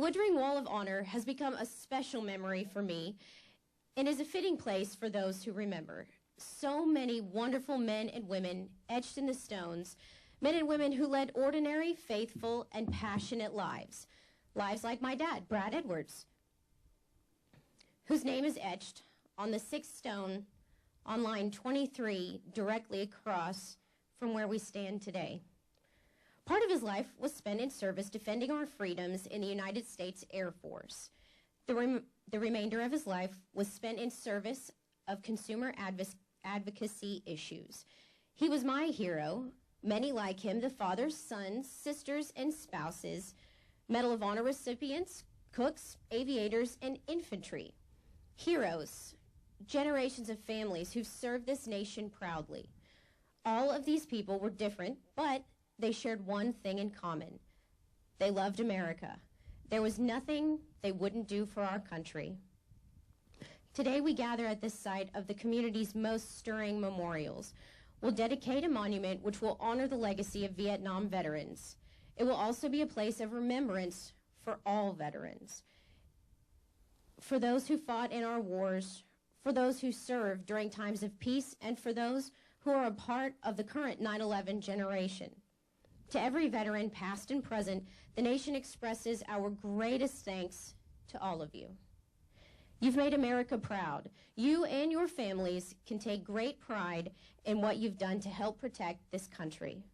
The Woodring Wall of Honor has become a special memory for me and is a fitting place for those who remember. So many wonderful men and women etched in the stones, men and women who led ordinary, faithful, and passionate lives. Lives like my dad, Brad Edwards, whose name is etched on the 6th stone on line 23, directly across from where we stand today. Part of his life was spent in service defending our freedoms in the United States Air Force. The remainder of his life was spent in service of consumer advocacy issues. He was my hero. Many like him, the fathers, sons, sisters, and spouses, Medal of Honor recipients, cooks, aviators, and infantry. Heroes, generations of families who've served this nation proudly. All of these people were different, but they shared one thing in common. They loved America. There was nothing they wouldn't do for our country. Today we gather at this site of the community's most stirring memorials. We'll dedicate a monument which will honor the legacy of Vietnam veterans. It will also be a place of remembrance for all veterans, for those who fought in our wars, for those who served during times of peace, and for those who are a part of the current 9/11 generation. To every veteran, past and present, the nation expresses our greatest thanks to all of you. You've made America proud. You and your families can take great pride in what you've done to help protect this country.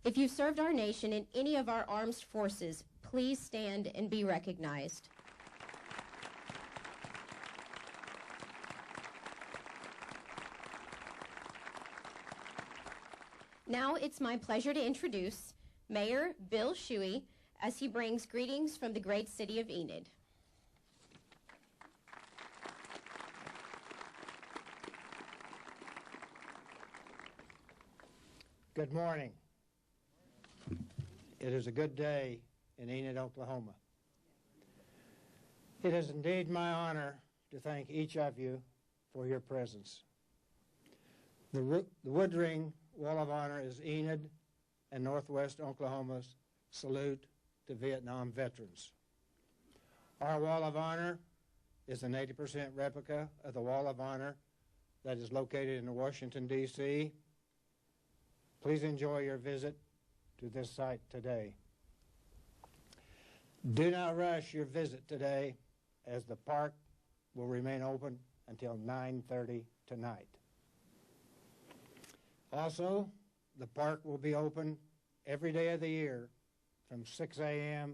If you've served our nation in any of our armed forces, please stand and be recognized. Now it's my pleasure to introduce Mayor Bill Shuey as he brings greetings from the great city of Enid. Good morning. It is a good day in Enid, Oklahoma. It is indeed my honor to thank each of you for your presence. The Woodring Wall of Honor is Enid and Northwest Oklahoma's salute to Vietnam veterans. Our Wall of Honor is an 80% replica of the Wall of Honor that is located in Washington, D.C. Please enjoy your visit to this site today. Do not rush your visit today, as the park will remain open until 9:30 tonight. Also, the park will be open every day of the year from 6 a.m.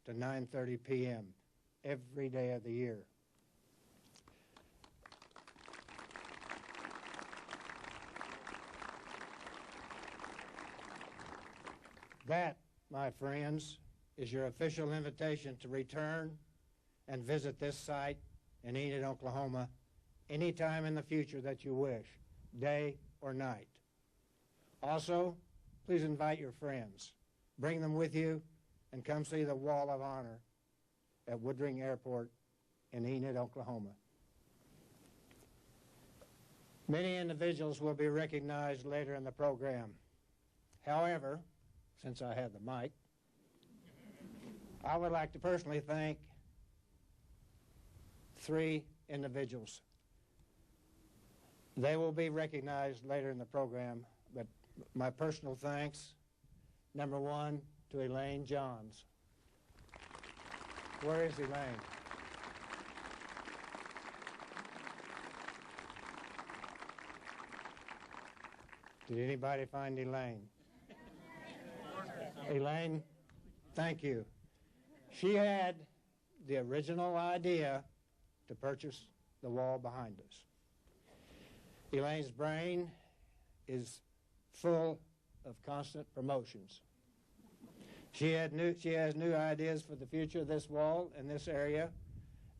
to 9:30 p.m. every day of the year. That, my friends, is your official invitation to return and visit this site in Enid, Oklahoma, anytime in the future that you wish, day or night. Also, please invite your friends. Bring them with you and come see the Wall of Honor at Woodring Airport in Enid, Oklahoma. Many individuals will be recognized later in the program. However, since I have the mic, I would like to personally thank 3 individuals. They will be recognized later in the program, but my personal thanks, number 1, to Elaine Johns. Where is Elaine? Did anybody find Elaine? Elaine, thank you. She had the original idea to purchase the wall behind us. Elaine's brain is full of constant promotions. She has new ideas for the future of this wall and this area,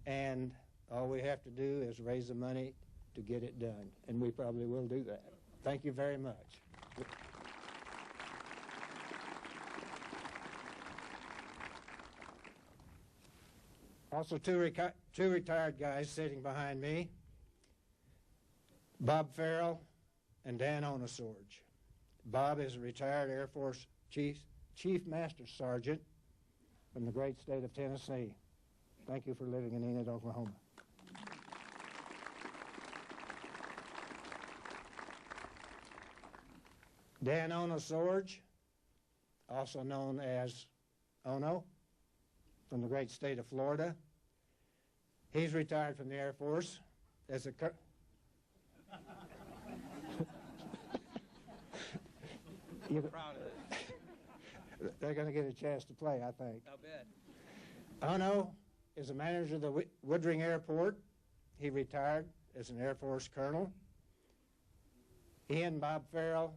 and all we have to do is raise the money to get it done, and we probably will do that. Thank you very much. Also, two retired guys sitting behind me, Bob Farrell and Dan Onosorge. Bob is a retired Air Force Chief Master Sergeant from the great state of Tennessee. Thank you for living in Enid, Oklahoma. Dan Ono Sorge, also known as Ono, from the great state of Florida. He's retired from the Air Force as a Proud of it. They're going to get a chance to play, I think. I'll bet. Ono is a manager of the Woodring Airport. He retired as an Air Force colonel. He and Bob Farrell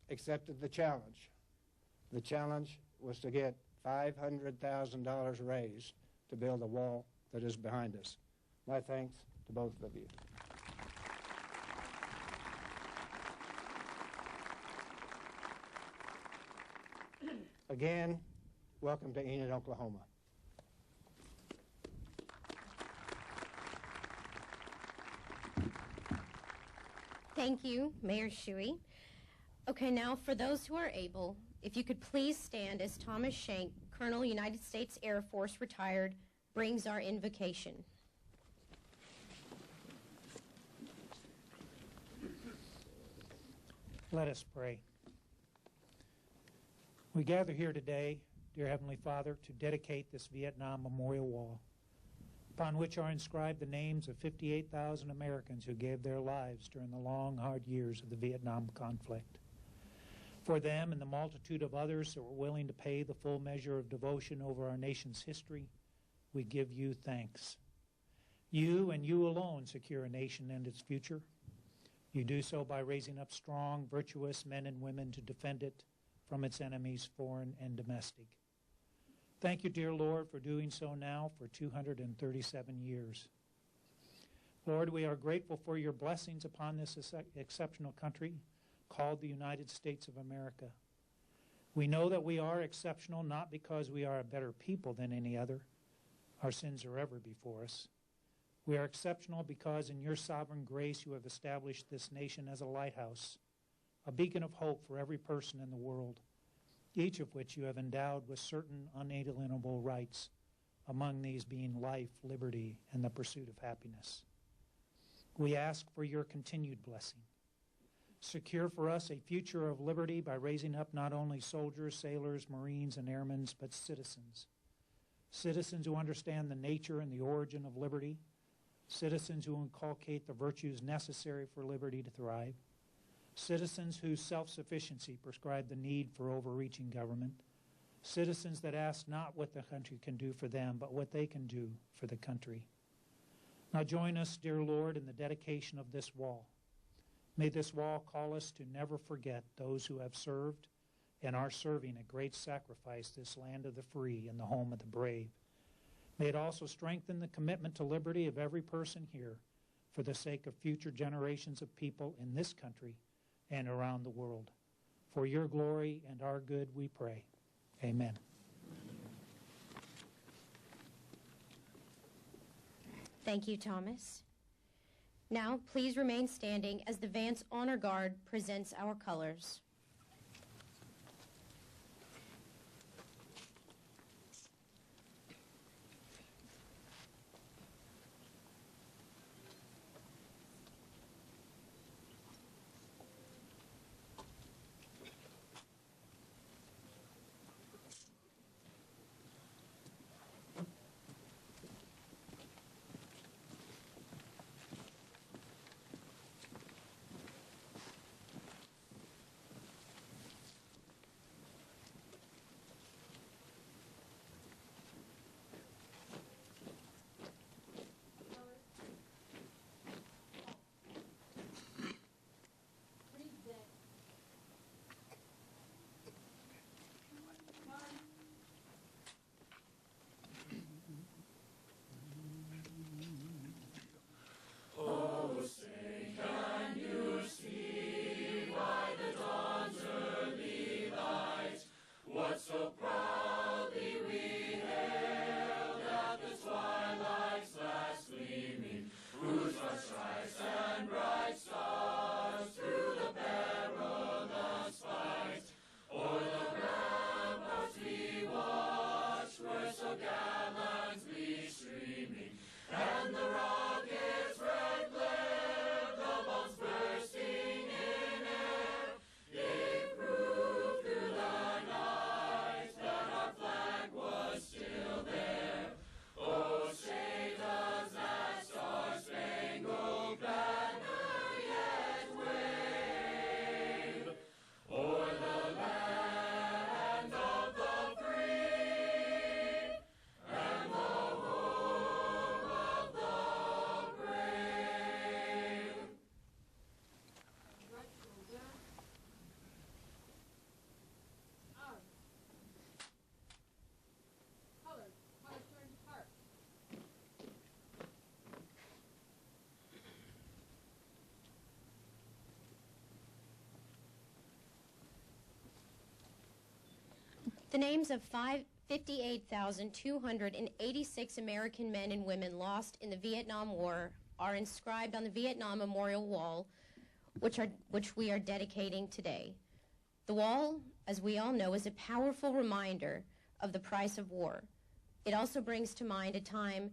accepted the challenge. The challenge was to get $500,000 raised to build a wall that is behind us. My thanks to both of you. Again, welcome to Enid, Oklahoma. Thank you, Mayor Shuey. Okay, now for those who are able, if you could please stand as Thomas Shank, Colonel, United States Air Force, retired, brings our invocation. Let us pray. We gather here today, dear Heavenly Father, to dedicate this Vietnam Memorial Wall, upon which are inscribed the names of 58,000 Americans who gave their lives during the long, hard years of the Vietnam conflict. For them and the multitude of others that were willing to pay the full measure of devotion over our nation's history, we give you thanks. You and you alone secure a nation and its future. You do so by raising up strong, virtuous men and women to defend it from its enemies, foreign and domestic. Thank you, dear Lord, for doing so now for 237 years. Lord, we are grateful for your blessings upon this exceptional country called the United States of America. We know that we are exceptional not because we are a better people than any other. Our sins are ever before us. We are exceptional because in your sovereign grace you have established this nation as a lighthouse, a beacon of hope for every person in the world, each of which you have endowed with certain unalienable rights, among these being life, liberty, and the pursuit of happiness. We ask for your continued blessing. Secure for us a future of liberty by raising up not only soldiers, sailors, Marines, and airmen, but citizens. Citizens who understand the nature and the origin of liberty, citizens who inculcate the virtues necessary for liberty to thrive, citizens whose self-sufficiency prescribe the need for overreaching government, citizens that ask not what the country can do for them, but what they can do for the country. Now join us, dear Lord, in the dedication of this wall. May this wall call us to never forget those who have served and are serving at great sacrifice this land of the free and the home of the brave. May it also strengthen the commitment to liberty of every person here for the sake of future generations of people in this country and around the world. For your glory and our good we pray. Amen. Thank you, Thomas. Now, please remain standing as the Vance Honor Guard presents our colors. Were The names of 58,286 American men and women lost in the Vietnam War are inscribed on the Vietnam Memorial Wall, which we are dedicating today. The wall, as we all know, is a powerful reminder of the price of war. It also brings to mind a time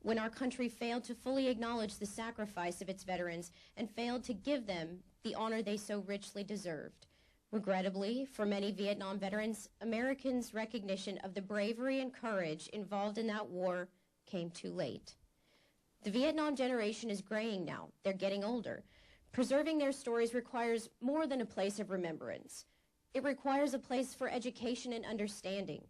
when our country failed to fully acknowledge the sacrifice of its veterans and failed to give them the honor they so richly deserved. Regrettably, for many Vietnam veterans, Americans' recognition of the bravery and courage involved in that war came too late. The Vietnam generation is graying now. They're getting older. Preserving their stories requires more than a place of remembrance. It requires a place for education and understanding.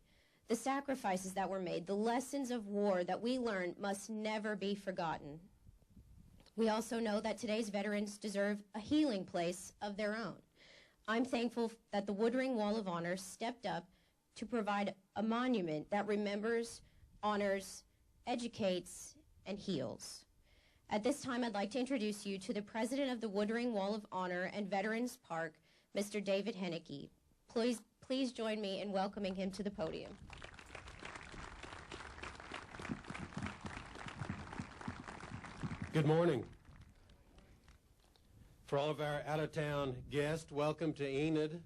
The sacrifices that were made, the lessons of war that we learned must never be forgotten. We also know that today's veterans deserve a healing place of their own. I'm thankful that the Woodring Wall of Honor stepped up to provide a monument that remembers, honors, educates, and heals. At this time, I'd like to introduce you to the president of the Woodring Wall of Honor and Veterans Park, Mr. David Henneke. Please join me in welcoming him to the podium. Good morning. For all of our out-of-town guests, welcome to Enid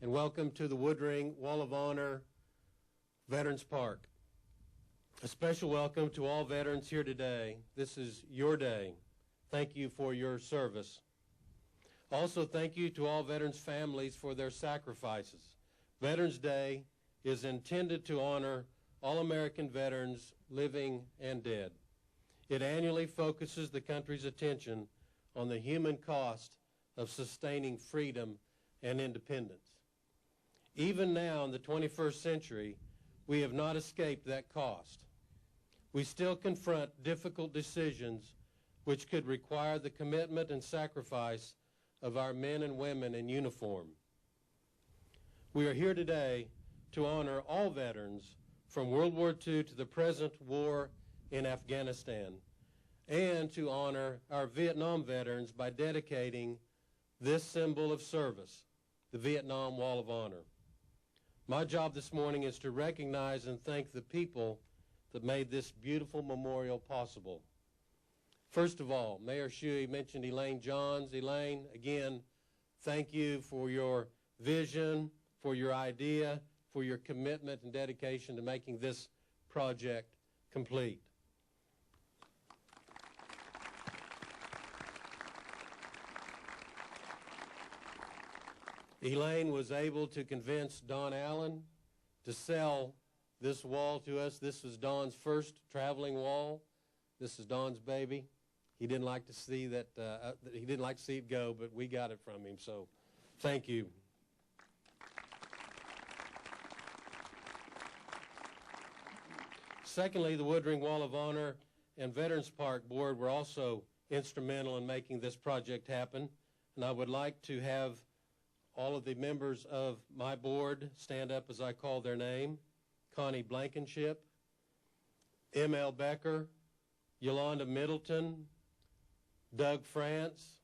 and welcome to the Woodring Wall of Honor Veterans Park. A special welcome to all veterans here today. This is your day. Thank you for your service. Also, thank you to all veterans' families for their sacrifices. Veterans Day is intended to honor all American veterans, living and dead. It annually focuses the country's attention on the human cost of sustaining freedom and independence. Even now in the 21st century, we have not escaped that cost. We still confront difficult decisions which could require the commitment and sacrifice of our men and women in uniform. We are here today to honor all veterans from World War II to the present war in Afghanistan, and to honor our Vietnam veterans by dedicating this symbol of service, the Vietnam Wall of Honor. My job this morning is to recognize and thank the people that made this beautiful memorial possible. First of all, Mayor Shuey mentioned Elaine Johns. Elaine, again, thank you for your vision, for your idea, for your commitment and dedication to making this project complete. Elaine was able to convince Don Allen to sell this wall to us. This was Don's first traveling wall. This is Don's baby. He didn't like to see that. He didn't like to see it go, but we got it from him. So, thank you. Secondly, the Woodring Wall of Honor and Veterans Park Board were also instrumental in making this project happen, and I would like to have all of the members of my board stand up as I call their name. Connie Blankenship, M.L. Becker, Yolanda Middleton, Doug France,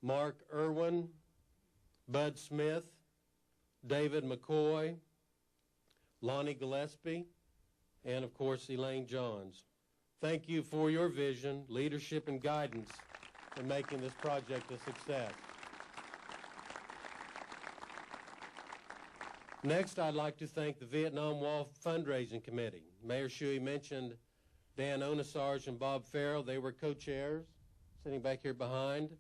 Mark Irwin, Bud Smith, David McCoy, Lonnie Gillespie, and of course Elaine Johns. Thank you for your vision, leadership, and guidance in making this project a success. Next, I'd like to thank the Vietnam Wall Fundraising Committee. Mayor Shuey mentioned Dan Onesarge and Bob Farrell. They were co-chairs, sitting back here behind.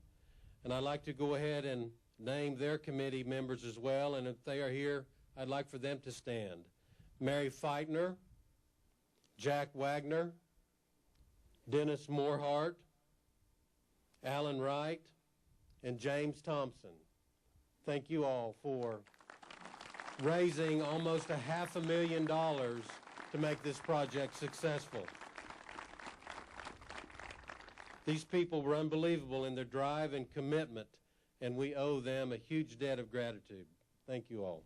And I'd like to go ahead and name their committee members as well. And if they are here, I'd like for them to stand. Mary Feitner, Jack Wagner, Dennis Morehart, Alan Wright, and James Thompson. Thank you all for raising almost $500,000 to make this project successful. These people were unbelievable in their drive and commitment, and we owe them a huge debt of gratitude. Thank you all.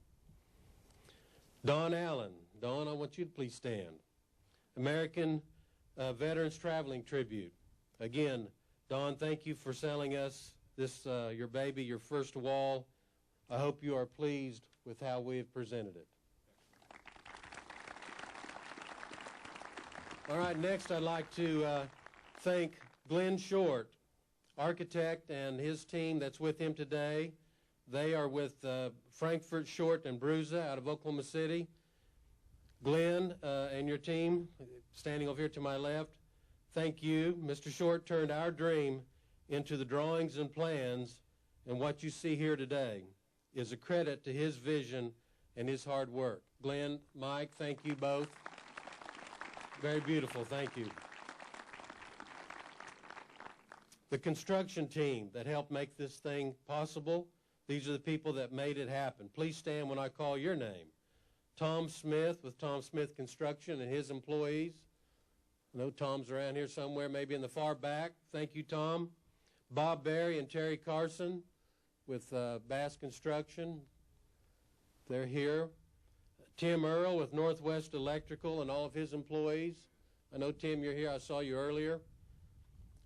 Don Allen. Don, I want you to please stand. American Veterans Traveling Tribute. Again, Don, thank you for selling us this, your baby, your first wall. I hope you are pleased with how we have presented it. All right, next I'd like to thank Glenn Short, architect, and his team that's with him today. They are with Frankfurt, Short, and Bruza out of Oklahoma City. Glenn and your team, standing over here to my left, thank you. Mr. Short turned our dream into the drawings and plans, and what you see here today is a credit to his vision and his hard work. Glenn, Mike, thank you both. Very beautiful, thank you. The construction team that helped make this thing possible, these are the people that made it happen. Please stand when I call your name. Tom Smith with Tom Smith Construction and his employees. I know Tom's around here somewhere, maybe in the far back. Thank you, Tom. Bob Berry and Terry Carson with Bass Construction. They're here. Tim Earl with Northwest Electrical and all of his employees. I know, Tim, you're here. I saw you earlier.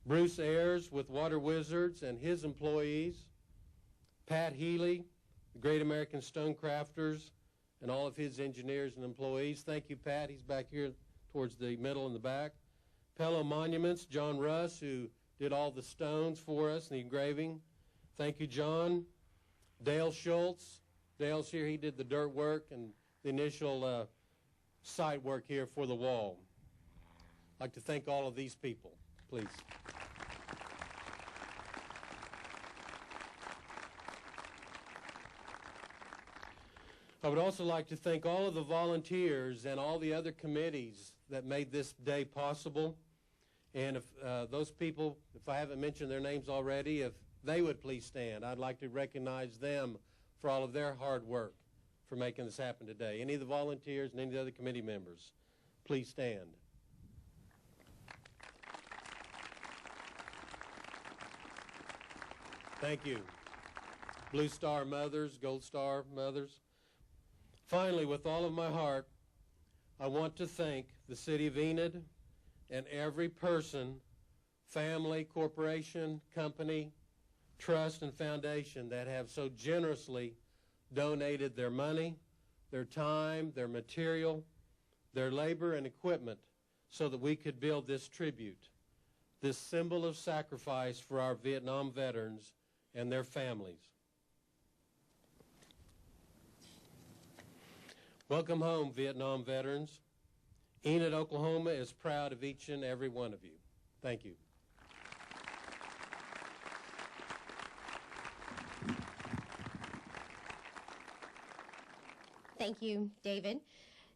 Bruce Ayers with Water Wizards and his employees. Pat Healy, the Great American Stonecrafters, and all of his engineers and employees. Thank you, Pat. He's back here towards the middle and the back. Pello Monuments, John Russ, who did all the stones for us and the engraving. Thank you, John. Dale Schultz. Dale's here. He did the dirt work and the initial site work here for the wall. I'd like to thank all of these people, please. I would also like to thank all of the volunteers and all the other committees that made this day possible. And if those people, if I haven't mentioned their names already, if they would please stand, I'd like to recognize them for all of their hard work for making this happen today. Any of the volunteers and any of the other committee members, please stand. Thank you. Blue Star mothers, Gold Star mothers. Finally, with all of my heart, I want to thank the City of Enid and every person, family, corporation, company, trust, and foundation that have so generously donated their money, their time, their material, their labor and equipment so that we could build this tribute, this symbol of sacrifice for our Vietnam veterans and their families. Welcome home, Vietnam veterans. Enid, Oklahoma is proud of each and every one of you. Thank you. Thank you, David.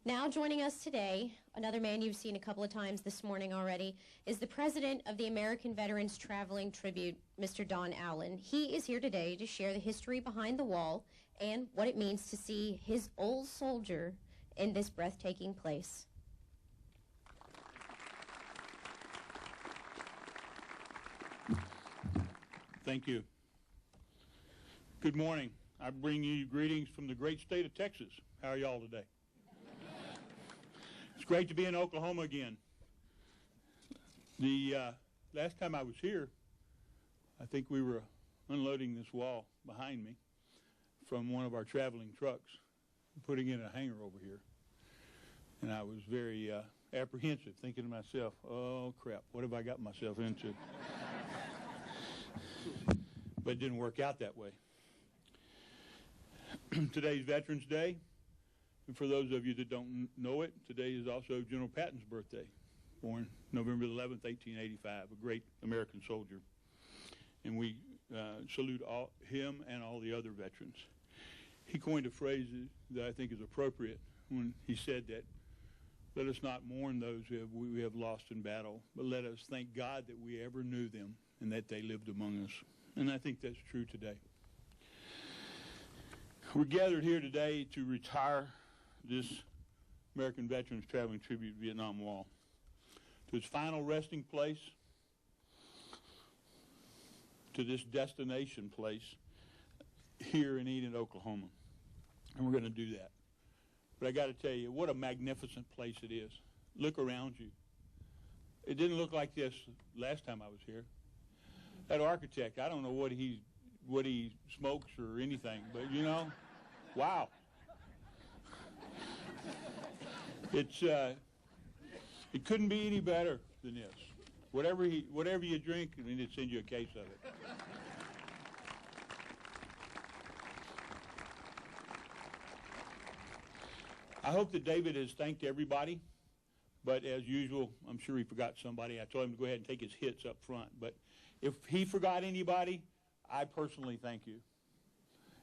Now joining us today, another man you've seen a couple of times this morning already, is the president of the American Veterans Traveling Tribute, Mr. Don Allen. He is here today to share the history behind the wall and what it means to see his old soldier in this breathtaking place. Thank you. Good morning. I bring you greetings from the great state of Texas. How are y'all today? It's great to be in Oklahoma again. The last time I was here, I think we were unloading this wall behind me from one of our traveling trucks, putting in a hangar over here. And I was very apprehensive, thinking to myself, oh crap, what have I got myself into? But it didn't work out that way. Today's Veterans Day, and for those of you that don't know it, today is also General Patton's birthday, born November 11th, 1885, a great American soldier. And we salute him and all the other veterans. He coined a phrase that I think is appropriate when he said that, let us not mourn those who we have lost in battle, but let us thank God that we ever knew them and that they lived among us. And I think that's true today. We're gathered here today to retire this American Veterans Traveling Tribute Vietnam Wall to its final resting place, to this destination place here in Enid, Oklahoma. And we're going to do that. But I got to tell you, what a magnificent place it is. Look around you. It didn't look like this last time I was here. That architect, I don't know what he smokes or anything, but you know, wow. It's It couldn't be any better than this. Whatever you drink, and he'd send you a case of it. I hope that David has thanked everybody, but as usual, I'm sure he forgot somebody. I told him to go ahead and take his hits up front, but if he forgot anybody, I personally thank you.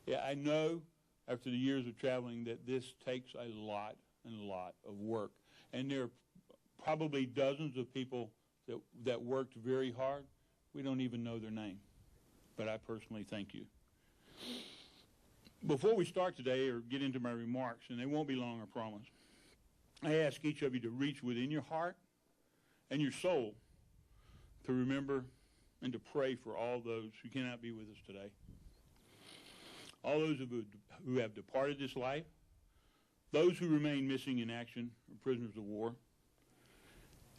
Yeah, I know after the years of traveling that this takes a lot and a lot of work, and there are probably dozens of people that worked very hard. We don't even know their name, but I personally thank you. Before we start today or get into my remarks, and they won't be long, I promise, I ask each of you to reach within your heart and your soul to remember and to pray for all those who cannot be with us today. All those who have departed this life, those who remain missing in action or prisoners of war,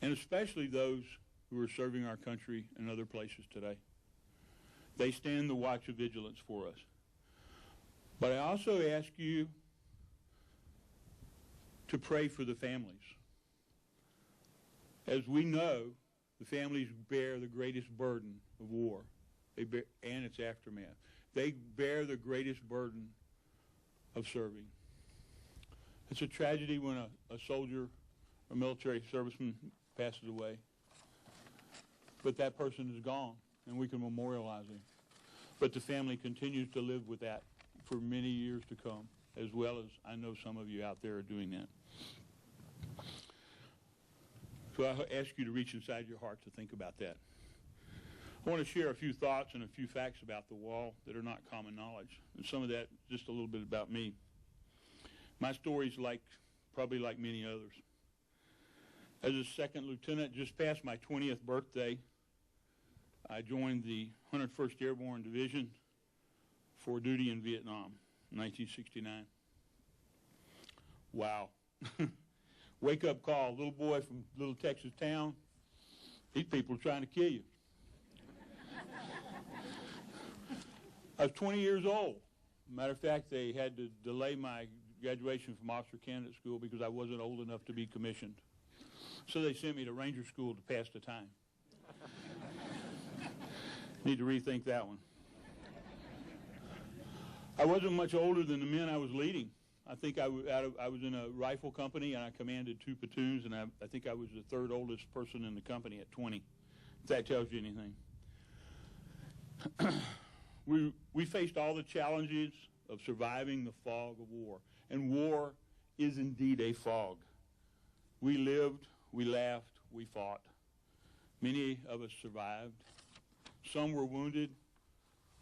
and especially those who are serving our country in other places today. They stand the watch of vigilance for us. But I also ask you to pray for the families. As we know, the families bear the greatest burden of war and its aftermath. They bear the greatest burden of serving. It's a tragedy when a soldier or military serviceman passes away. But that person is gone, and we can memorialize him. But the family continues to live with that for many years to come, as well as I know some of you out there are doing that. So I ask you to reach inside your heart to think about that. I want to share a few thoughts and a few facts about the wall that are not common knowledge. And some of that, just a little bit about me. My story's probably like many others. As a second lieutenant, just past my 20th birthday, I joined the 101st Airborne Division for duty in Vietnam in 1969. Wow. Wake-up call, little boy from little Texas town. These people are trying to kill you. I was 20 years old. Matter of fact, they had to delay my graduation from officer candidate school because I wasn't old enough to be commissioned. So they sent me to Ranger School to pass the time. Need to rethink that one. I wasn't much older than the men I was leading. I think I was in a rifle company, and I commanded 2 platoons, and I think I was the third oldest person in the company at 20, if that tells you anything. We faced all the challenges of surviving the fog of war, and war is indeed a fog. We lived, we laughed, we fought. Many of us survived. Some were wounded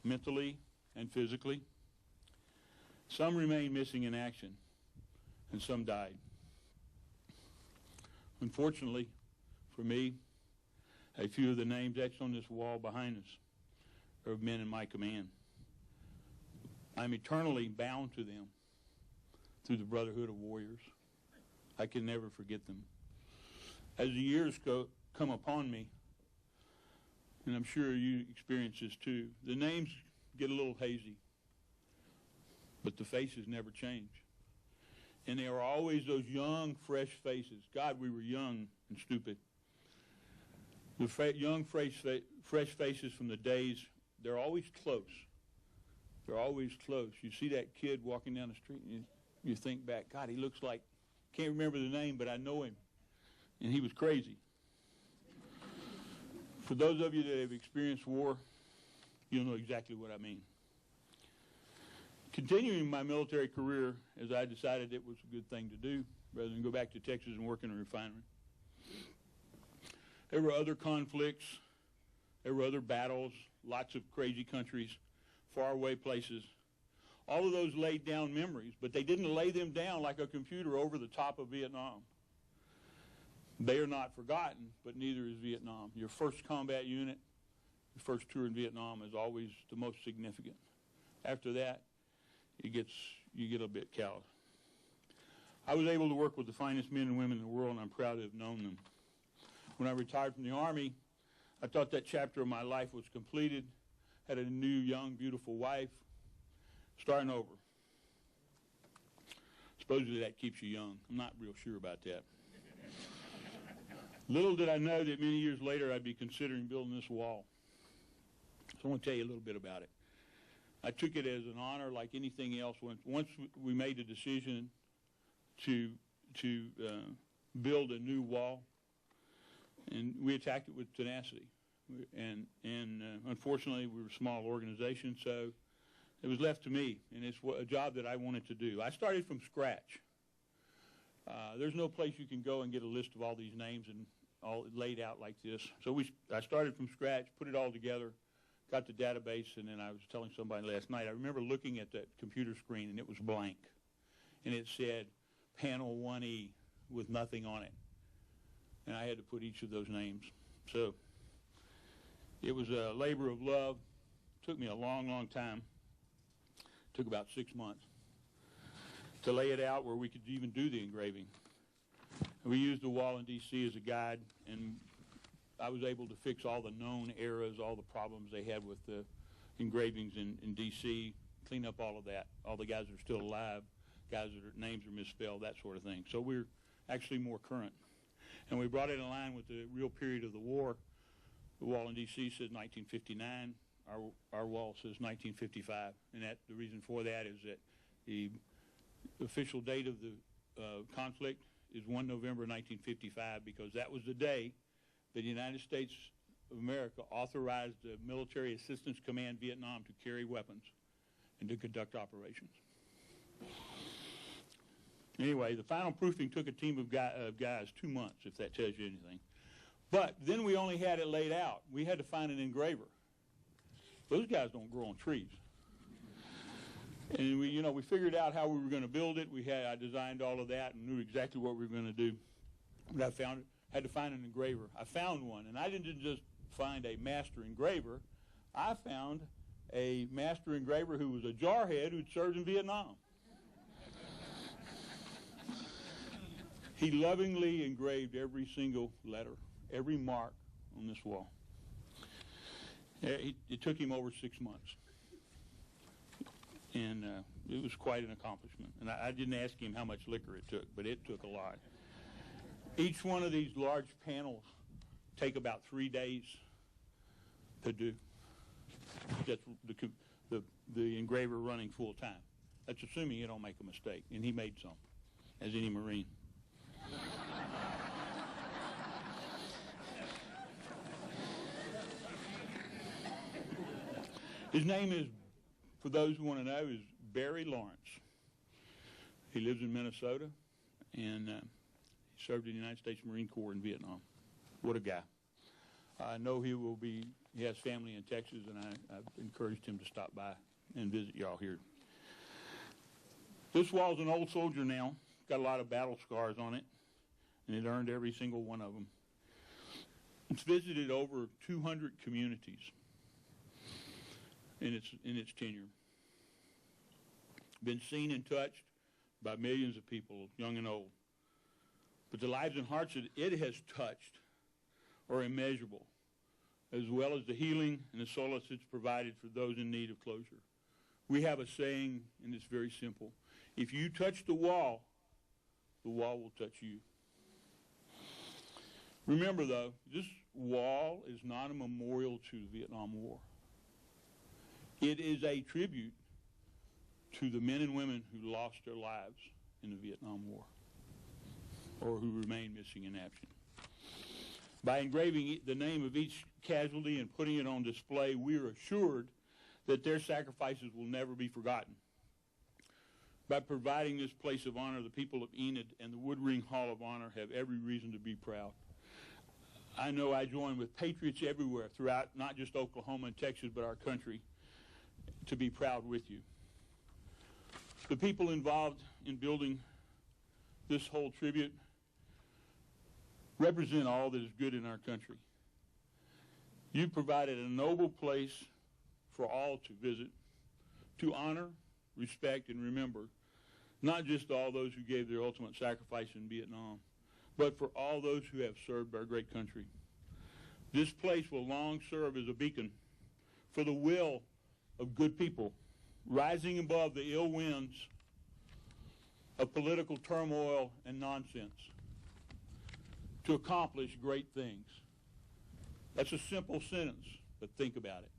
mentally and physically. Some remained missing in action, and some died. Unfortunately, for me, a few of the names etched on this wall behind us are of men in my command. I'm eternally bound to them through the Brotherhood of Warriors. I can never forget them. As the years come upon me, and I'm sure you experience this too, the names get a little hazy, but the faces never change. And they are always those young, fresh faces. God, we were young and stupid. The young, fresh faces from the days, they're always close. They're always close. You see that kid walking down the street, and you think back, God, he looks like, can't remember the name, but I know him. And he was crazy. For those of you that have experienced war, you'll know exactly what I mean. Continuing my military career, as I decided it was a good thing to do, rather than go back to Texas and work in a refinery. There were other conflicts. There were other battles, lots of crazy countries, faraway places. All of those laid down memories, but they didn't lay them down like a computer over the top of Vietnam. They are not forgotten, but neither is Vietnam. Your first combat unit, your first tour in Vietnam is always the most significant. After that, you get a bit callous. I was able to work with the finest men and women in the world, and I'm proud to have known them. When I retired from the Army, I thought that chapter of my life was completed, had a new, young, beautiful wife, starting over. Supposedly that keeps you young. I'm not real sure about that. Little did I know that many years later I'd be considering building this wall. So I want to tell you a little bit about it. I took it as an honor like anything else. Once we made the decision to build a new wall, and we attacked it with tenacity. And unfortunately, we were a small organization, so it was left to me, and it's a job that I wanted to do. I started from scratch. There's no place you can go and get a list of all these names and all laid out like this. So I started from scratch, put it all together, got the database, and then I was telling somebody last night, I remember looking at that computer screen, and it was blank. And it said Panel 1E with nothing on it. And I had to put each of those names. So it was a labor of love. It took me a long, long time. It took about 6 months to lay it out where we could even do the engraving. And we used the wall in D.C. as a guide, and I was able to fix all the known errors, all the problems they had with the engravings in D.C., clean up all of that, all the guys that are still alive, guys that their names are misspelled, that sort of thing. So we're actually more current. And we brought it in line with the real period of the war. The wall in D.C. says 1959. Our wall says 1955. And the reason for that is that the official date of the conflict is 1 November 1955, because that was the day that the United States of America authorized the Military Assistance Command Vietnam to carry weapons and to conduct operations. Anyway, the final proofing took a team of guys 2 months, if that tells you anything. But then we only had it laid out. We had to find an engraver. Those guys don't grow on trees. And we figured out how we were going to build it. I designed all of that and knew exactly what we were going to do. But I had to find an engraver. I found one, and I didn't just find a master engraver. I found a master engraver who was a jarhead who'd served in Vietnam. He lovingly engraved every single letter, every mark on this wall. It took him over 6 months. And it was quite an accomplishment. And I didn't ask him how much liquor it took, but it took a lot. Each one of these large panels take about 3 days to do. That's the engraver running full time. That's assuming you don't make a mistake, and he made some, as any Marine. His name is, for those who want to know, is Barry Lawrence. He lives in Minnesota, and he served in the United States Marine Corps in Vietnam. What a guy. I know he has family in Texas, and I've encouraged him to stop by and visit y'all here. This wall's an old soldier now. Got a lot of battle scars on it, and it earned every single one of them. It's visited over 200 communities in its tenure. Been seen and touched by millions of people, young and old. But the lives and hearts that it has touched are immeasurable, as well as the healing and the solace it's provided for those in need of closure. We have a saying, and it's very simple. If you touch the wall will touch you. Remember, though, this wall is not a memorial to the Vietnam War. It is a tribute to the men and women who lost their lives in the Vietnam War, or who remain missing in action. By engraving the name of each casualty and putting it on display, we are assured that their sacrifices will never be forgotten. By providing this place of honor, the people of Enid and the Woodring Hall of Honor have every reason to be proud. I know I join with patriots everywhere throughout, not just Oklahoma and Texas, but our country, to be proud with you. The people involved in building this whole tribute represent all that is good in our country. You provided a noble place for all to visit, to honor, respect, and remember, not just all those who gave their ultimate sacrifice in Vietnam, but for all those who have served our great country. This place will long serve as a beacon for the will of good people, rising above the ill winds of political turmoil and nonsense. to accomplish great things. That's a simple sentence, but think about it.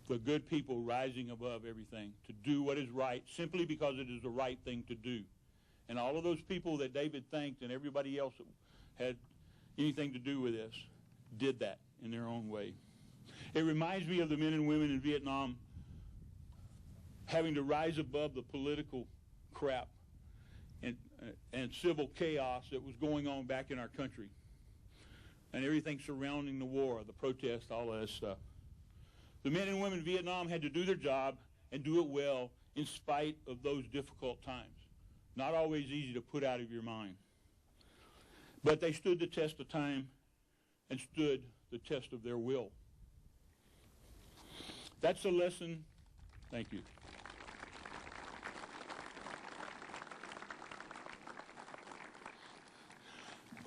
The good people rising above everything to do what is right simply because it is the right thing to do. And all of those people that David thanked and everybody else that had anything to do with this did that in their own way. It reminds me of the men and women in Vietnam having to rise above the political crap and civil chaos that was going on back in our country and everything surrounding the war, the protests, all of that stuff. The men and women in Vietnam had to do their job and do it well in spite of those difficult times. Not always easy to put out of your mind. But they stood the test of time and stood the test of their will. That's a lesson. Thank you.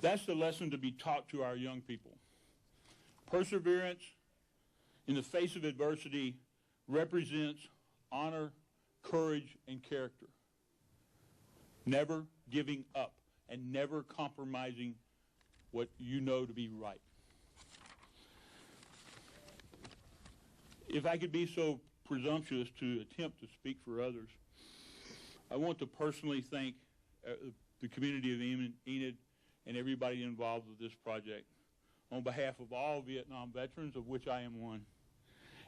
That's the lesson to be taught to our young people. Perseverance in the face of adversity represents honor, courage, and character. Never giving up and never compromising what you know to be right. If I could be so presumptuous to attempt to speak for others, I want to personally thank the community of Enid and everybody involved with this project on behalf of all Vietnam veterans, of which I am one,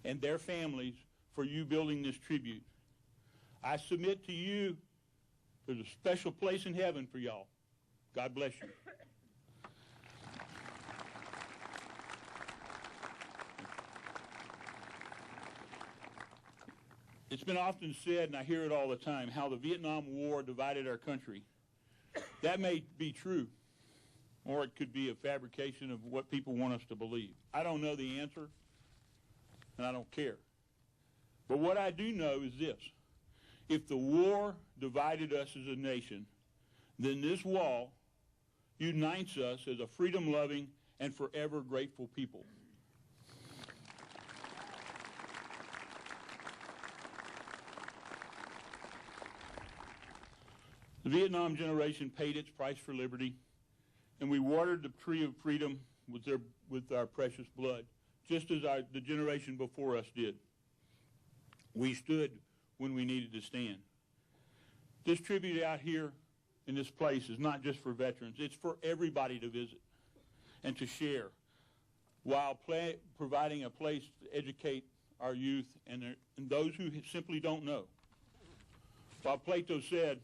and their families for you building this tribute. I submit to you there's a special place in heaven for y'all. God bless you. It's been often said, and I hear it all the time, how the Vietnam War divided our country. That may be true, or it could be a fabrication of what people want us to believe. I don't know the answer, and I don't care. But what I do know is this. If the war divided us as a nation, then this wall unites us as a freedom-loving and forever grateful people. The Vietnam generation paid its price for liberty, and we watered the tree of freedom with our precious blood, just as the generation before us did. We stood when we needed to stand. This tribute out here in this place is not just for veterans. It's for everybody to visit and to share while providing a place to educate our youth and those who simply don't know. While Plato said,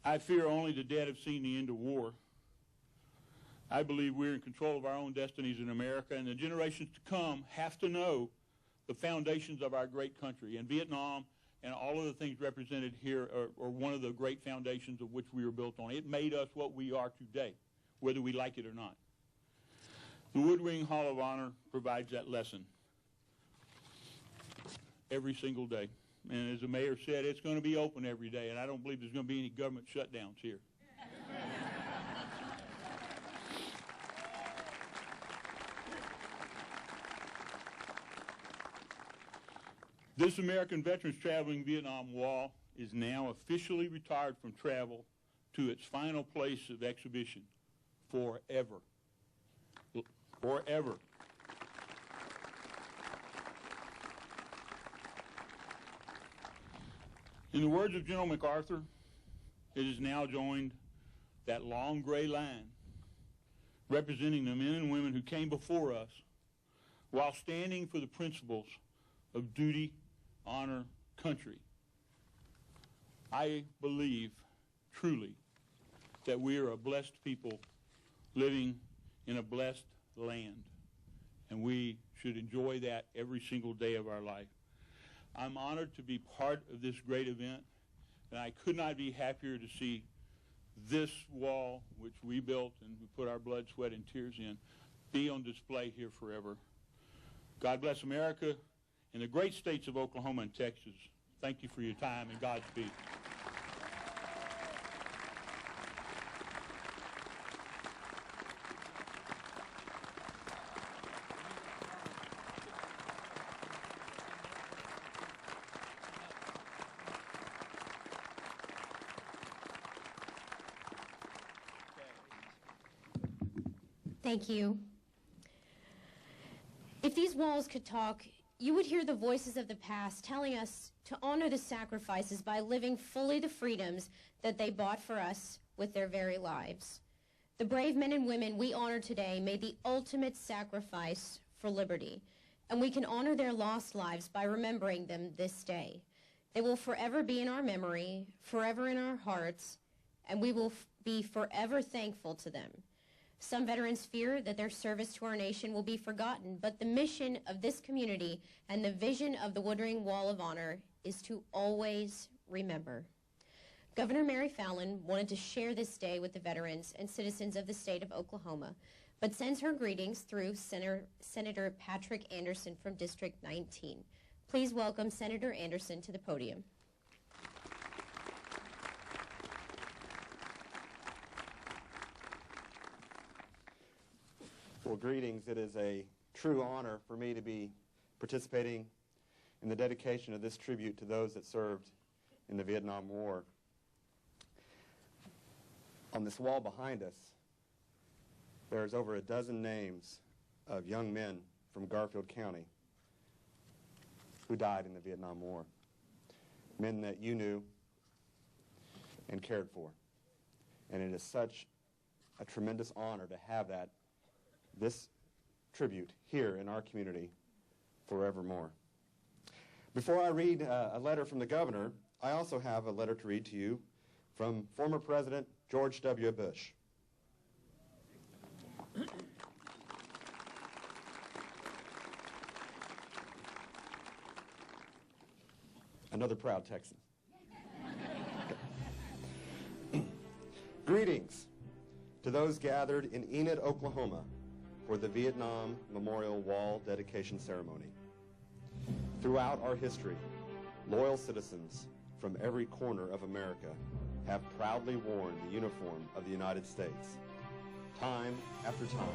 "I fear only the dead have seen the end of war," I believe we're in control of our own destinies in America, and the generations to come have to know the foundations of our great country. And Vietnam and all of the things represented here are one of the great foundations of which we were built on. It made us what we are today, whether we like it or not. The Woodring Hall of Honor provides that lesson every single day. And as the mayor said, it's going to be open every day, and I don't believe there's going to be any government shutdowns here. This American Veterans Traveling Vietnam Wall is now officially retired from travel to its final place of exhibition forever. Forever. In the words of General MacArthur, it has now joined that long gray line representing the men and women who came before us while standing for the principles of duty, honor, country. I believe truly that we are a blessed people living in a blessed land, and we should enjoy that every single day of our life. I'm honored to be part of this great event, and I could not be happier to see this wall, which we built and we put our blood, sweat, and tears in, be on display here forever. God bless America and the great states of Oklahoma and Texas. Thank you for your time, and Godspeed. Thank you. If these walls could talk, you would hear the voices of the past telling us to honor the sacrifices by living fully the freedoms that they bought for us with their very lives. The brave men and women we honor today made the ultimate sacrifice for liberty, and we can honor their lost lives by remembering them this day. They will forever be in our memory, forever in our hearts, and we will be forever thankful to them. Some veterans fear that their service to our nation will be forgotten, but the mission of this community and the vision of the Woodring Wall of Honor is to always remember. Governor Mary Fallin wanted to share this day with the veterans and citizens of the state of Oklahoma, but sends her greetings through Senator Patrick Anderson from District 19. Please welcome Senator Anderson to the podium. Well, greetings. It is a true honor for me to be participating in the dedication of this tribute to those that served in the Vietnam War. On this wall behind us, there's over a dozen names of young men from Garfield County who died in the Vietnam War. Men that you knew and cared for. And it is such a tremendous honor to have this tribute here in our community forevermore. Before I read a letter from the governor, I also have a letter to read to you from former President George W. Bush. Another proud Texan. Greetings to those gathered in Enid, Oklahoma for the Vietnam Memorial Wall dedication ceremony. Throughout our history, loyal citizens from every corner of America have proudly worn the uniform of the United States. Time after time,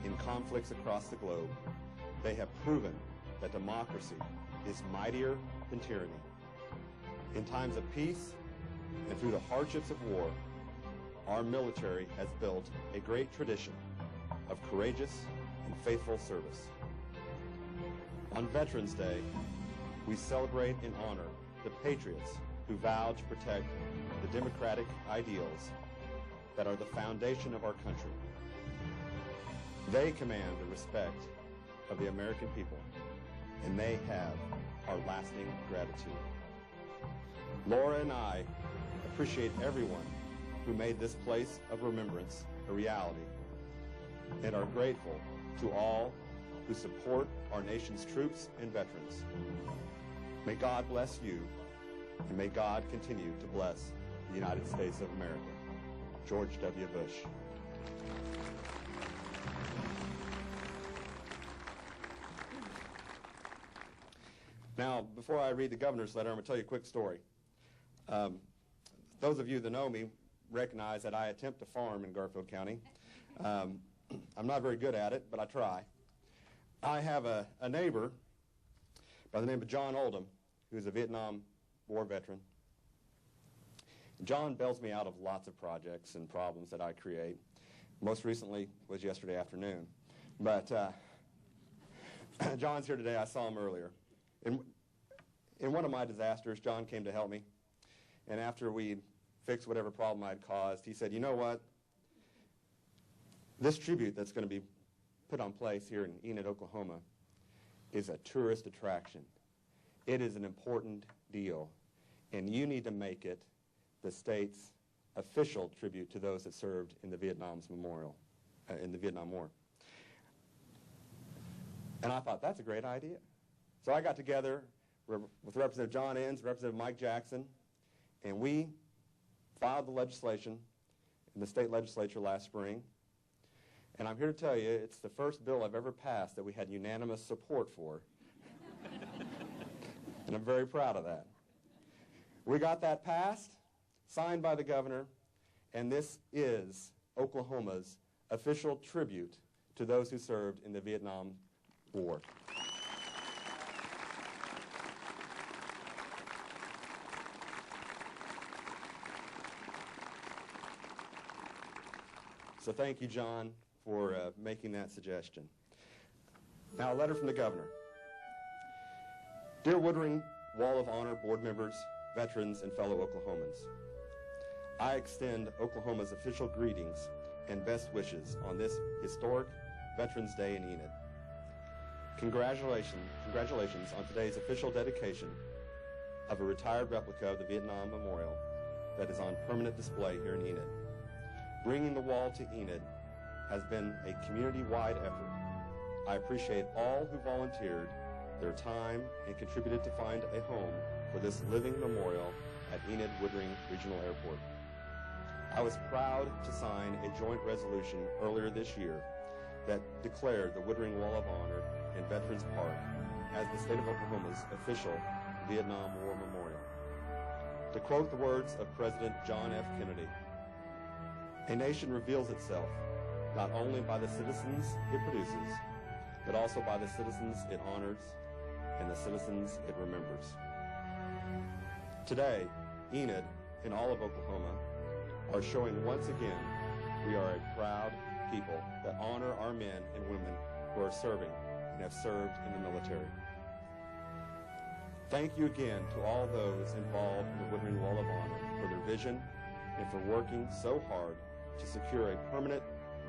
in conflicts across the globe, they have proven that democracy is mightier than tyranny. In times of peace and through the hardships of war, our military has built a great tradition of courageous and faithful service. On Veterans Day, we celebrate and honor the patriots who vowed to protect the democratic ideals that are the foundation of our country. They command the respect of the American people, and they have our lasting gratitude. Laura and I appreciate everyone who made this place of remembrance a reality, and are grateful to all who support our nation's troops and veterans. May God bless you, and may God continue to bless the United States of America. George W. Bush. Now, before I read the governor's letter, I'm going to tell you a quick story. Those of you that know me recognize that I attempt to farm in Garfield County. I'm not very good at it, but I try. I have a neighbor by the name of John Oldham, who's a Vietnam War veteran. John bails me out of lots of projects and problems that I create. Most recently was yesterday afternoon. But John's here today. I saw him earlier. In one of my disasters, John came to help me. And after we fixed whatever problem I'd caused, he said, you know what? This tribute that's going to be put on place here in Enid, Oklahoma, is a tourist attraction. It is an important deal, and you need to make it the state's official tribute to those that served in the Vietnam War. And I thought, that's a great idea. So I got together with Representative John Enns, Representative Mike Jackson, and we filed the legislation in the state legislature last spring. And I'm here to tell you, it's the first bill I've ever passed that we had unanimous support for. And I'm very proud of that. We got that passed, signed by the governor, and this is Oklahoma's official tribute to those who served in the Vietnam War. So thank you, John, for making that suggestion. Now, a letter from the governor. Dear Woodring Wall of Honor board members, veterans, and fellow Oklahomans, I extend Oklahoma's official greetings and best wishes on this historic Veterans Day in Enid. Congratulations on today's official dedication of a retired replica of the Vietnam Memorial that is on permanent display here in Enid. Bringing the wall to Enid has been a community-wide effort. I appreciate all who volunteered their time and contributed to find a home for this living memorial at Enid Woodring Regional Airport. I was proud to sign a joint resolution earlier this year that declared the Woodring Wall of Honor in Veterans Park as the state of Oklahoma's official Vietnam War memorial. To quote the words of President John F. Kennedy, "A nation reveals itself not only by the citizens it produces, but also by the citizens it honors and the citizens it remembers." Today, Enid and all of Oklahoma are showing once again we are a proud people that honor our men and women who are serving and have served in the military. Thank you again to all those involved in the Woodring Wall of Honor for their vision and for working so hard to secure a permanent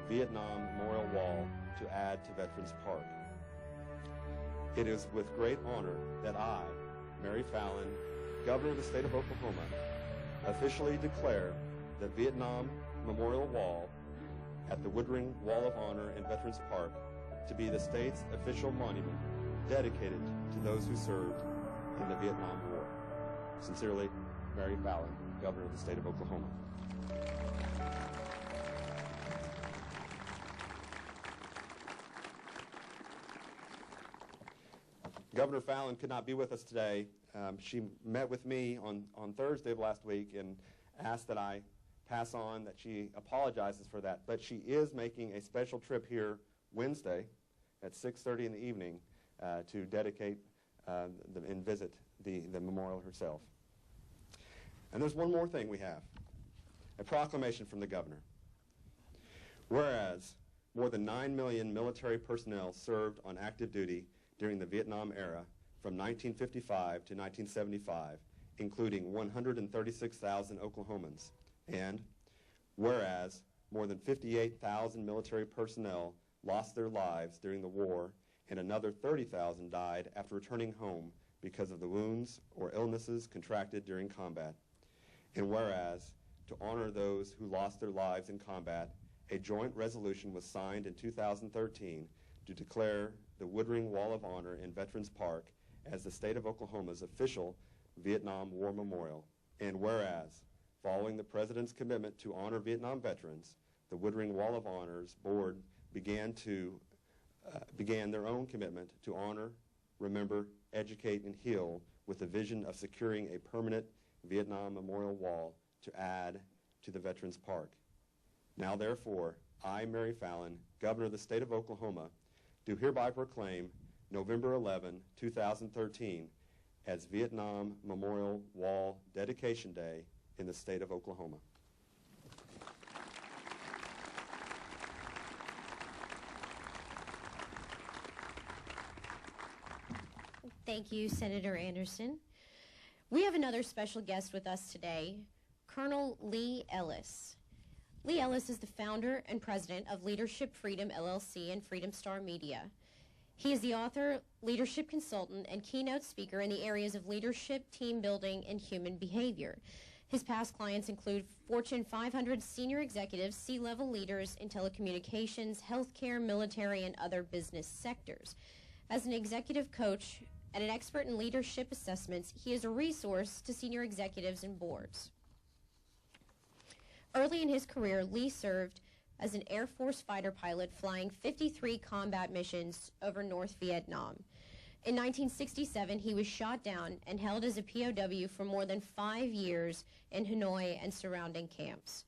Vietnam Memorial Wall to add to Veterans Park. It is with great honor that I, Mary Fallon, Governor of the state of Oklahoma, officially declare the Vietnam Memorial Wall at the Woodring Wall of Honor in Veterans Park to be the state's official monument dedicated to those who served in the Vietnam War. Sincerely, Mary Fallon, Governor of the state of Oklahoma. Governor Fallon could not be with us today. She met with me on Thursday of last week and asked that I pass on that she apologizes for that. But she is making a special trip here Wednesday at 6:30 in the evening to dedicate and visit the memorial herself. And there's one more thing we have, a proclamation from the governor. Whereas more than 9 million military personnel served on active duty during the Vietnam era from 1955 to 1975, including 136,000 Oklahomans. And whereas more than 58,000 military personnel lost their lives during the war and another 30,000 died after returning home because of the wounds or illnesses contracted during combat. And whereas, to honor those who lost their lives in combat, a joint resolution was signed in 2013 to declare the Woodring Wall of Honor in Veterans Park as the state of Oklahoma's official Vietnam War memorial. And whereas, following the President's commitment to honor Vietnam veterans, the Woodring Wall of Honor's board began their own commitment to honor, remember, educate, and heal with the vision of securing a permanent Vietnam Memorial Wall to add to the Veterans Park. Now, therefore, I, Mary Fallon, Governor of the state of Oklahoma, do hereby proclaim November 11, 2013 as Vietnam Memorial Wall Dedication Day in the state of Oklahoma. Thank you, Senator Anderson. We have another special guest with us today, Colonel Lee Ellis. Lee Ellis is the founder and president of Leadership Freedom LLC and Freedom Star Media. He is the author, leadership consultant, and keynote speaker in the areas of leadership, team building, and human behavior. His past clients include Fortune 500 senior executives, C-level leaders in telecommunications, healthcare, military, and other business sectors. As an executive coach and an expert in leadership assessments, he is a resource to senior executives and boards. Early in his career, Lee served as an Air Force fighter pilot flying 53 combat missions over North Vietnam. In 1967, he was shot down and held as a POW for more than 5 years in Hanoi and surrounding camps.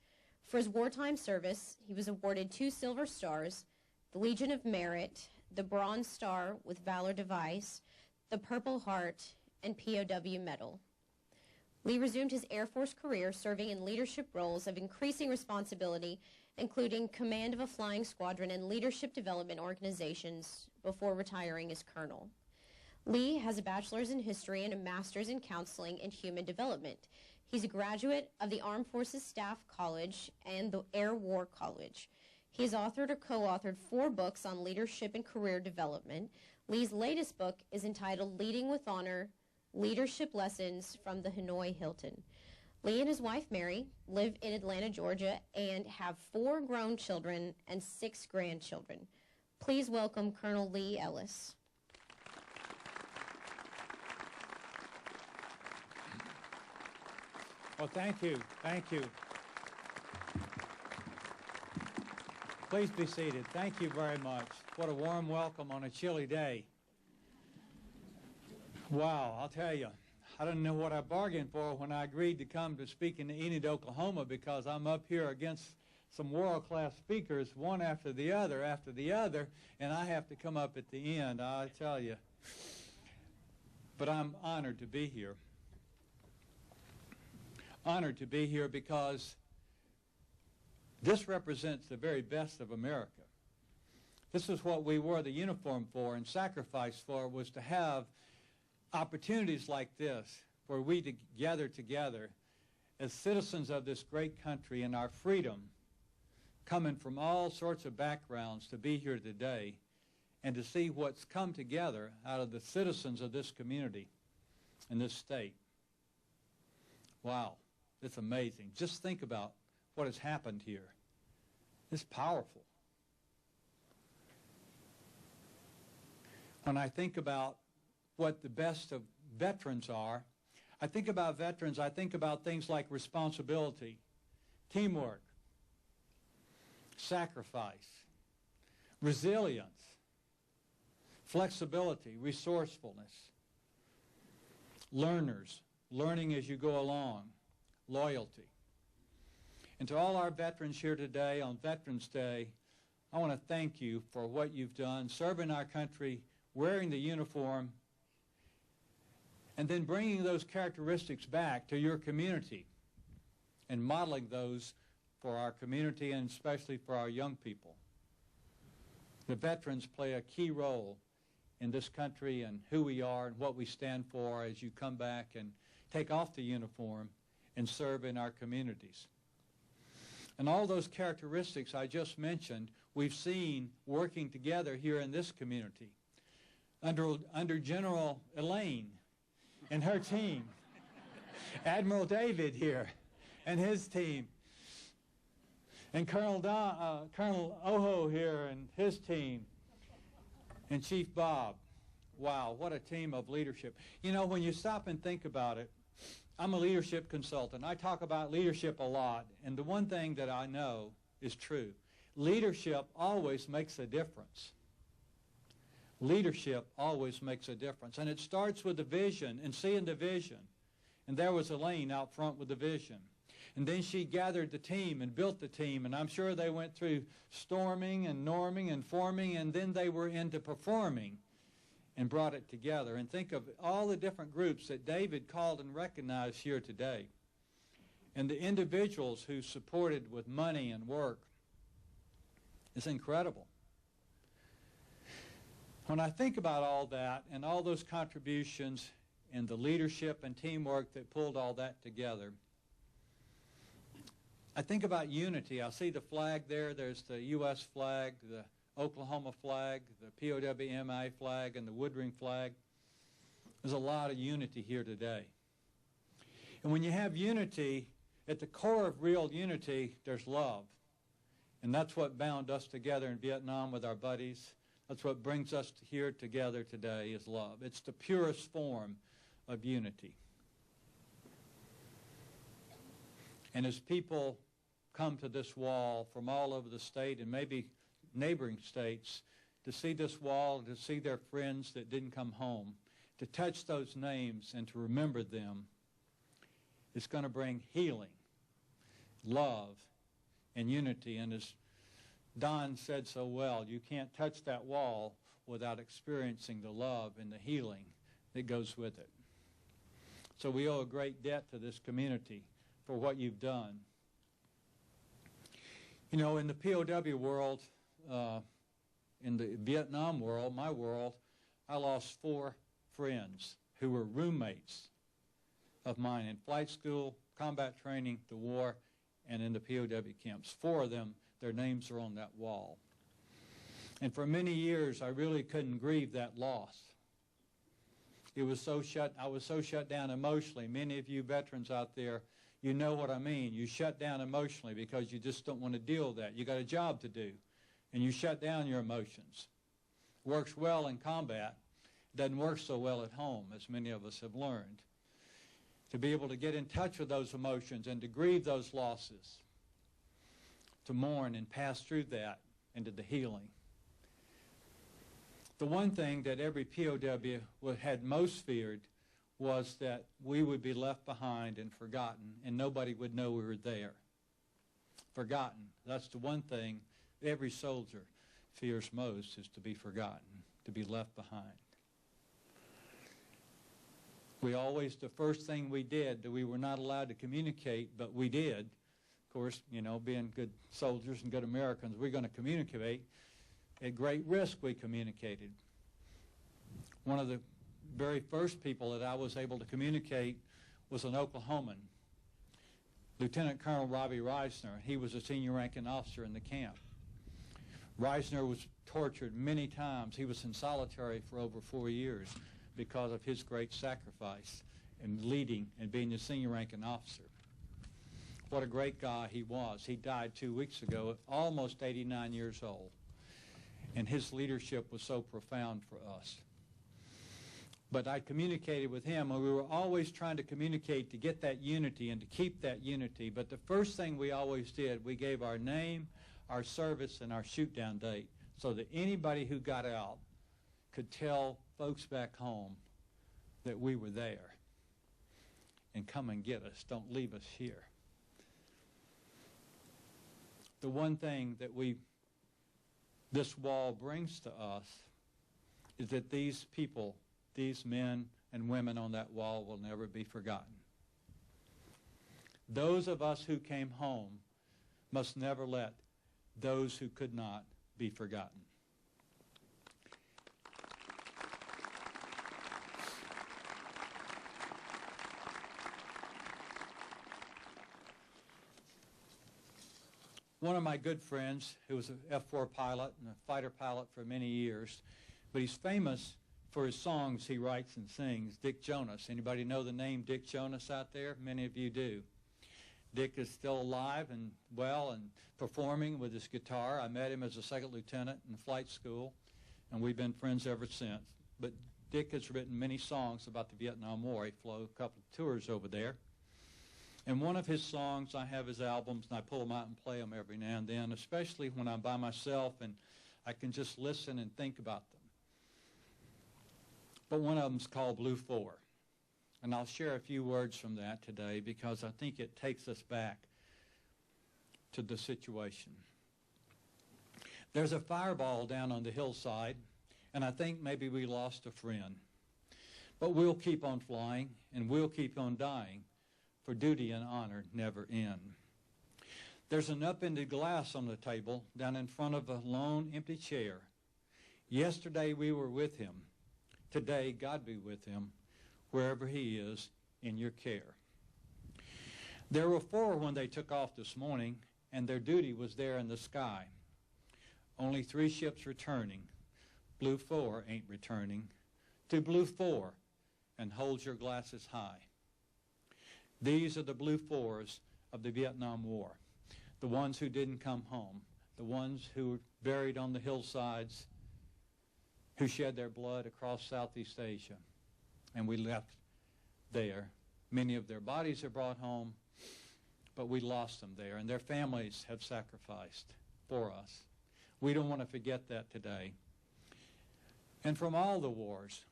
For his wartime service, he was awarded 2 Silver Stars, the Legion of Merit, the Bronze Star with Valor Device, the Purple Heart, and POW Medal. Lee resumed his Air Force career serving in leadership roles of increasing responsibility, including command of a flying squadron and leadership development organizations before retiring as colonel. Lee has a bachelor's in history and a master's in counseling and human development. He's a graduate of the Armed Forces Staff College and the Air War College. He has authored or co-authored 4 books on leadership and career development. Lee's latest book is entitled Leading with Honor, Leadership Lessons from the Hanoi Hilton. Lee and his wife, Mary, live in Atlanta, Georgia, and have 4 grown children and 6 grandchildren. Please welcome Colonel Lee Ellis. Well, thank you. Thank you. Please be seated. Thank you very much. What a warm welcome on a chilly day. Wow, I'll tell you, I didn't know what I bargained for when I agreed to come to speak in Enid, Oklahoma, because I'm up here against some world-class speakers, one after the other, and I have to come up at the end, I tell you. But I'm honored to be here. Honored to be here because this represents the very best of America. This is what we wore the uniform for and sacrificed for, was to have opportunities like this where we gather together as citizens of this great country in our freedom, coming from all sorts of backgrounds to be here today and to see what's come together out of the citizens of this community and this state. Wow, it's amazing. Just think about what has happened here. It's powerful. When I think about what the best of veterans are, I think about veterans, I think about things like responsibility, teamwork, sacrifice, resilience, flexibility, resourcefulness, learners, learning as you go along, loyalty. And to all our veterans here today on Veterans Day, I want to thank you for what you've done, serving our country, wearing the uniform, and then bringing those characteristics back to your community and modeling those for our community and especially for our young people. The veterans play a key role in this country and who we are and what we stand for as you come back and take off the uniform and serve in our communities. And all those characteristics I just mentioned, we've seen working together here in this community under General Elaine and her team, Admiral David here and his team, and Colonel Oho here and his team, and Chief Bob. Wow, what a team of leadership. You know, when you stop and think about it, I'm a leadership consultant. I talk about leadership a lot, and the one thing that I know is true. Leadership always makes a difference. Leadership always makes a difference. And it starts with the vision and seeing the vision. And there was Elaine out front with the vision. And then she gathered the team and built the team. And I'm sure they went through storming and norming and forming, and then they were into performing and brought it together. And think of all the different groups that David called and recognized here today. And the individuals who supported with money and work. It's incredible. When I think about all that and all those contributions and the leadership and teamwork that pulled all that together, I think about unity. I see the flag there. There's the U.S. flag, the Oklahoma flag, the POWMI flag, and the Woodring flag. There's a lot of unity here today. And when you have unity, at the core of real unity, there's love. And that's what bound us together in Vietnam with our buddies. That's what brings us here together today is love. It's the purest form of unity. And as people come to this wall from all over the state and maybe neighboring states to see this wall, to see their friends that didn't come home, to touch those names and to remember them, it's going to bring healing, love, and unity. And as Don said so well, you can't touch that wall without experiencing the love and the healing that goes with it. So we owe a great debt to this community for what you've done. You know, in the POW world, in the Vietnam world, my world, I lost 4 friends who were roommates of mine in flight school, combat training, the war, and in the POW camps. 4 of them, their names are on that wall. And for many years, I really couldn't grieve that loss. I was so shut down emotionally. Many of you veterans out there, you know what I mean. You shut down emotionally because you just don't want to deal with that. You got a job to do, and you shut down your emotions. Works well in combat, doesn't work so well at home, as many of us have learned. To be able to get in touch with those emotions and to grieve those losses, to mourn and pass through that into the healing. The one thing that every POW had most feared was that we would be left behind and forgotten, and nobody would know we were there. Forgotten. That's the one thing every soldier fears most, is to be forgotten, to be left behind. The first thing we did, that we were not allowed to communicate, but we did. Of course, you know, being good soldiers and good Americans, we're going to communicate. At great risk, we communicated. One of the very first people that I was able to communicate was an Oklahoman, Lieutenant Colonel Robbie Reisner. He was a senior ranking officer in the camp. Reisner was tortured many times. He was in solitary for over 4 years because of his great sacrifice in leading and being the senior ranking officer. What a great guy he was. He died 2 weeks ago, almost 89 years old. And his leadership was so profound for us. But I communicated with him, and we were always trying to communicate to get that unity and to keep that unity. But the first thing we always did, we gave our name, our service, and our shoot-down date so that anybody who got out could tell folks back home that we were there and come and get us. Don't leave us here. The one thing that this wall brings to us is that these people, these men and women on that wall, will never be forgotten. Those of us who came home must never let those who could not be forgotten. One of my good friends, who was an F-4 pilot and a fighter pilot for many years, but he's famous for his songs he writes and sings, Dick Jonas. Anybody know the name Dick Jonas out there? Many of you do. Dick is still alive and well and performing with his guitar. I met him as a second lieutenant in flight school, and we've been friends ever since. But Dick has written many songs about the Vietnam War. He flew a couple of tours over there. And one of his songs, I have his albums, and I pull them out and play them every now and then, especially when I'm by myself and I can just listen and think about them. But one of them is called Blue 4. And I'll share a few words from that today because I think it takes us back to the situation. There's a fireball down on the hillside, and I think maybe we lost a friend. But we'll keep on flying, and we'll keep on dying, for duty and honor never end. There's an upended glass on the table down in front of a lone empty chair. Yesterday we were with him. Today God be with him, wherever he is, in your care. There were 4 when they took off this morning, and their duty was there in the sky. Only 3 ships returning. Blue 4 ain't returning. To Blue 4, and hold your glasses high. These are the Blue 4s of the Vietnam War, the ones who didn't come home, the ones who were buried on the hillsides, who shed their blood across Southeast Asia, and we left there. Many of their bodies are brought home, but we lost them there, and their families have sacrificed for us. We don't want to forget that today. And from all the wars,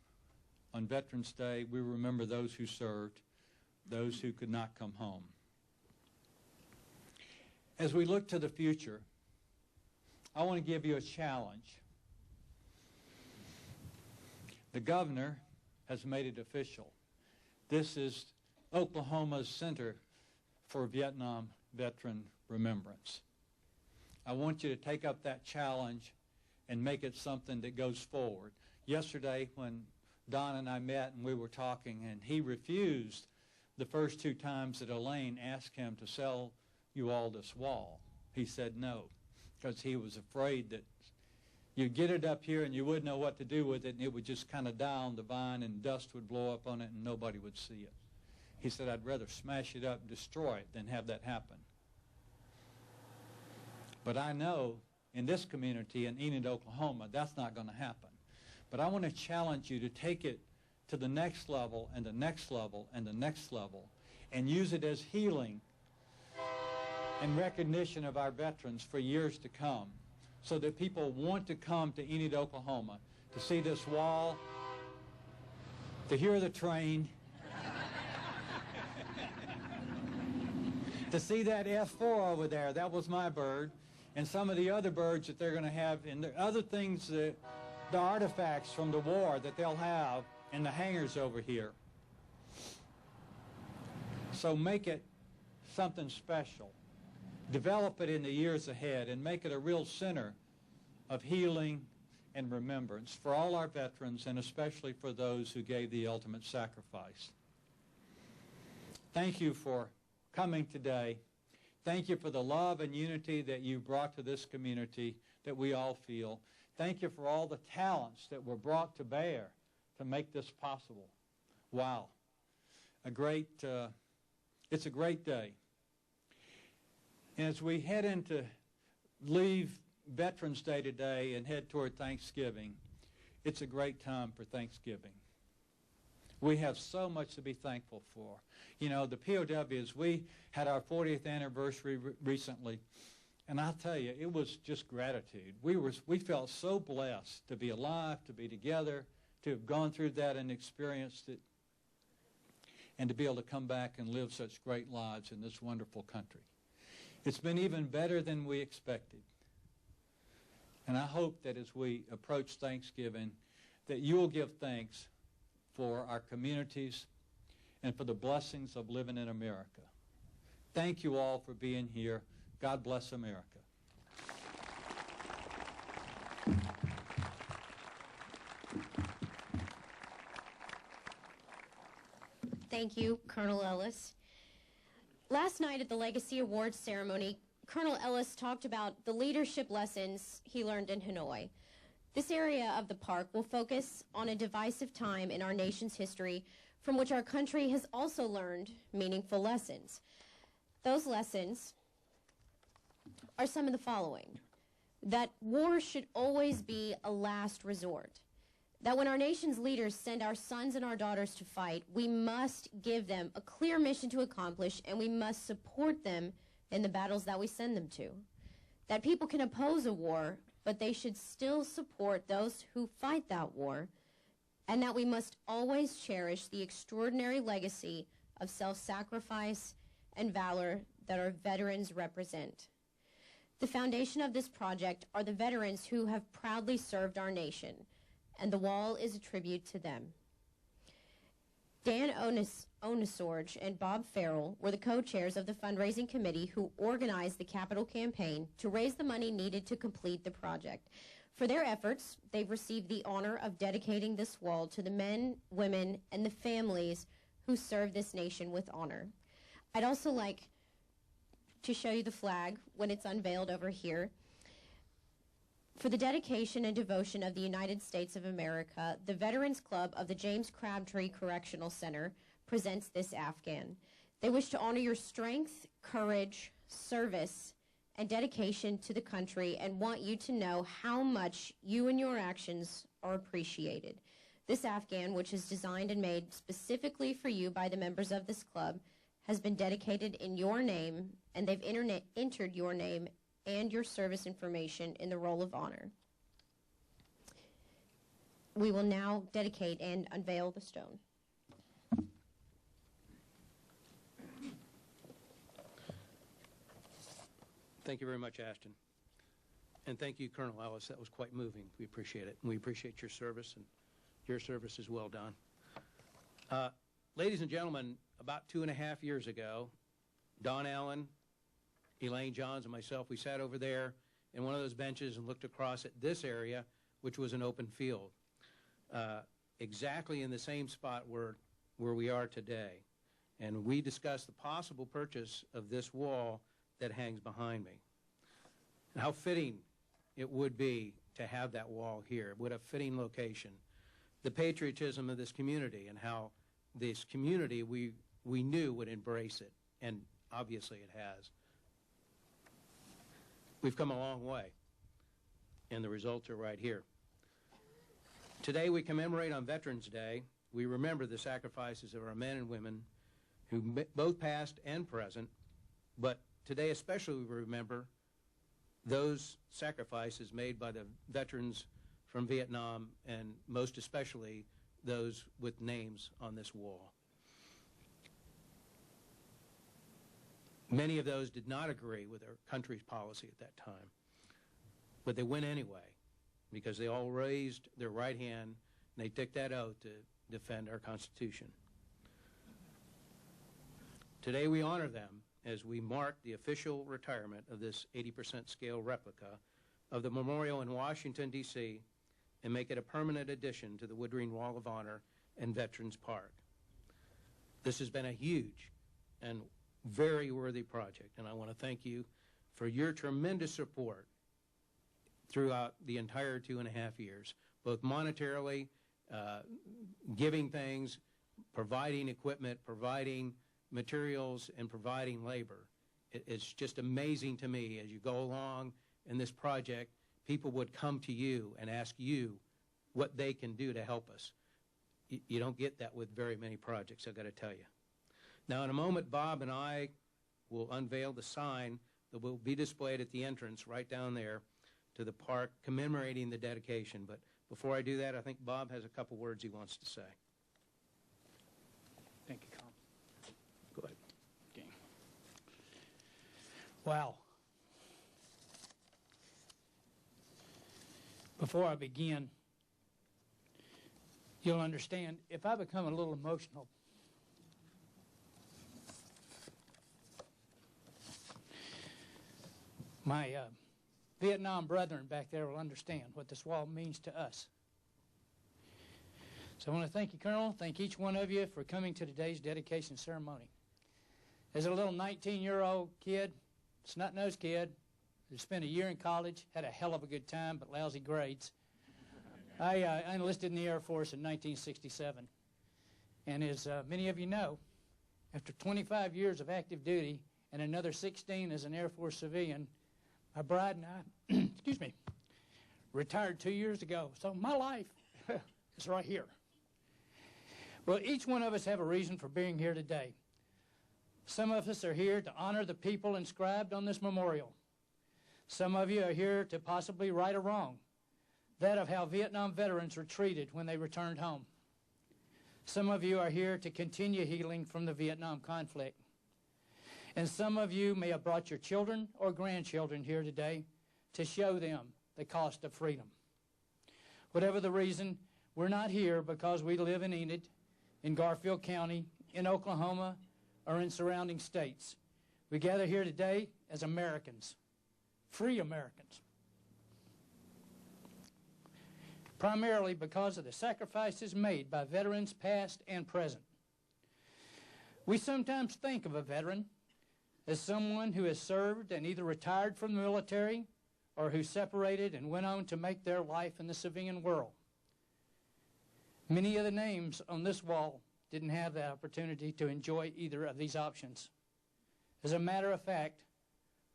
on Veterans Day, we remember those who served, those who could not come home. As we look to the future, I want to give you a challenge. The governor has made it official. This is Oklahoma's Center for Vietnam Veteran Remembrance. I want you to take up that challenge and make it something that goes forward. Yesterday when Don and I met and we were talking, and he refused the first 2 times that Elaine asked him to sell you all this wall. He said no, because he was afraid that you'd get it up here and you wouldn't know what to do with it, and it would just kind of die on the vine and dust would blow up on it and nobody would see it. He said, I'd rather smash it up and destroy it than have that happen. But I know in this community in Enid, Oklahoma, that's not going to happen. But I want to challenge you to take it to the next level and the next level and the next level and use it as healing and recognition of our veterans for years to come, so that people want to come to Enid, Oklahoma to see this wall, to hear the train, to see that F4 over there. That was my bird, and some of the other birds that they're going to have, and the other things, the artifacts from the war that they'll have in the hangars over here. So make it something special. Develop it in the years ahead and make it a real center of healing and remembrance for all our veterans, and especially for those who gave the ultimate sacrifice. Thank you for coming today. Thank you for the love and unity that you brought to this community that we all feel. Thank you for all the talents that were brought to bear to make this possible. Wow. It's a great day. And as we head into leave Veterans Day today and head toward Thanksgiving, it's a great time for Thanksgiving. We have so much to be thankful for. You know, the POWs, we had our 40th anniversary recently, and I'll tell you, it was just gratitude. We felt so blessed to be alive, to be together, to have gone through that and experienced it, and to be able to come back and live such great lives in this wonderful country. It's been even better than we expected. And I hope that as we approach Thanksgiving, that you will give thanks for our communities and for the blessings of living in America. Thank you all for being here. God bless America. Thank you, Colonel Ellis. Last night at the Legacy Awards ceremony, Colonel Ellis talked about the leadership lessons he learned in Hanoi. This area of the park will focus on a divisive time in our nation's history from which our country has also learned meaningful lessons. Those lessons are some of the following: that war should always be a last resort, that when our nation's leaders send our sons and our daughters to fight, we must give them a clear mission to accomplish, and we must support them in the battles that we send them to, that people can oppose a war, but they should still support those who fight that war, and that we must always cherish the extraordinary legacy of self-sacrifice and valor that our veterans represent. The foundation of this project are the veterans who have proudly served our nation, and the wall is a tribute to them. Dan Onesorge and Bob Farrell were the co-chairs of the fundraising committee who organized the capital campaign to raise the money needed to complete the project. For their efforts, they've received the honor of dedicating this wall to the men, women, and the families who serve this nation with honor. I'd also like to show you the flag when it's unveiled over here. For the dedication and devotion of the United States of America, the Veterans Club of the James Crabtree Correctional Center presents this Afghan. They wish to honor your strength, courage, service, and dedication to the country, and want you to know how much you and your actions are appreciated. This Afghan, which is designed and made specifically for you by the members of this club, has been dedicated in your name, and they've entered your name and your service information in the Roll of Honor. We will now dedicate and unveil the stone. Thank you very much, Ashton. And thank you, Colonel Ellis. That was quite moving. We appreciate it. And we appreciate your service, and your service is well done. Ladies and gentlemen, about 2.5 years ago, Don Allen, Elaine Johns, and myself, we sat over there in one of those benches and looked across at this area, which was an open field, exactly in the same spot where we are today. And we discussed the possible purchase of this wall that hangs behind me. And how fitting it would be to have that wall here. What a fitting location. The patriotism of this community and how this community we knew would embrace it, and obviously it has. We've come a long way, and the results are right here. Today we commemorate on Veterans Day. We remember the sacrifices of our men and women who both past and present, but today especially we remember those sacrifices made by the veterans from Vietnam, and most especially those with names on this wall. Many of those did not agree with our country's policy at that time, but they went anyway because they all raised their right hand and they took that oath to defend our Constitution. Today we honor them as we mark the official retirement of this 80% scale replica of the memorial in Washington, D.C., and make it a permanent addition to the Woodring Wall of Honor and Veterans Park. This has been a huge and very worthy project, and I want to thank you for your tremendous support throughout the entire 2.5 years, both monetarily, giving things, providing equipment, providing materials, and providing labor. It's just amazing to me as you go along in this project, people would come to you and ask you what they can do to help us. You don't get that with very many projects, I've got to tell you. Now, in a moment, Bob and I will unveil the sign that will be displayed at the entrance right down there to the park commemorating the dedication. But before I do that, I think Bob has a couple words he wants to say. Thank you, Colin. Go ahead. Okay. Wow. Before I begin, you'll understand if I become a little emotional, my Vietnam brethren back there will understand what this wall means to us. So I want to thank you, Colonel, thank each one of you for coming to today's dedication ceremony. As a little 19-year-old kid, snot-nosed kid, who spent a year in college, had a hell of a good time, but lousy grades. I enlisted in the Air Force in 1967. And as many of you know, after 25 years of active duty and another 16 as an Air Force civilian, my bride and I, excuse me, retired 2 years ago. So my life is right here. Well, each one of us have a reason for being here today. Some of us are here to honor the people inscribed on this memorial. Some of you are here to possibly right a wrong, that of how Vietnam veterans were treated when they returned home. Some of you are here to continue healing from the Vietnam conflict. And some of you may have brought your children or grandchildren here today to show them the cost of freedom. Whatever the reason, we're not here because we live in Enid, in Garfield County, in Oklahoma, or in surrounding states. We gather here today as Americans, free Americans, primarily because of the sacrifices made by veterans past and present. We sometimes think of a veteran as someone who has served and either retired from the military or who separated and went on to make their life in the civilian world. Many of the names on this wall didn't have that opportunity to enjoy either of these options. As a matter of fact,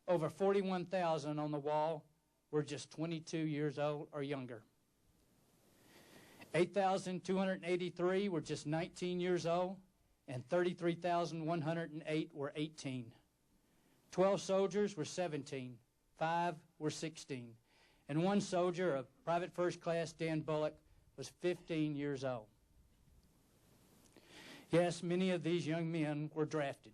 over 41,000 on the wall were just 22 years old or younger. 8,283 were just 19 years old, and 33,108 were 18. 12 soldiers were 17, 5 were 16, and one soldier, of Private First Class Dan Bullock, was 15 years old. Yes, many of these young men were drafted,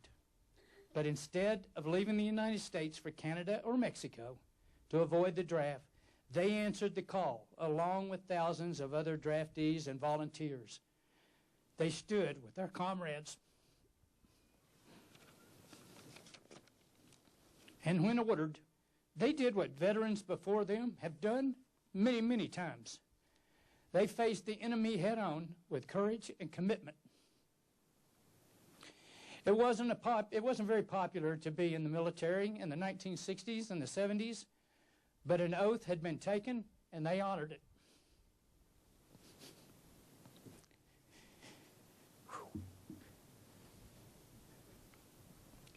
but instead of leaving the United States for Canada or Mexico to avoid the draft, they answered the call along with thousands of other draftees and volunteers. they stood with their comrades. And when ordered, they did what veterans before them have done many, many times. They faced the enemy head-on with courage and commitment. It wasn't very popular to be in the military in the 1960s and the 70s, but an oath had been taken, and they honored it.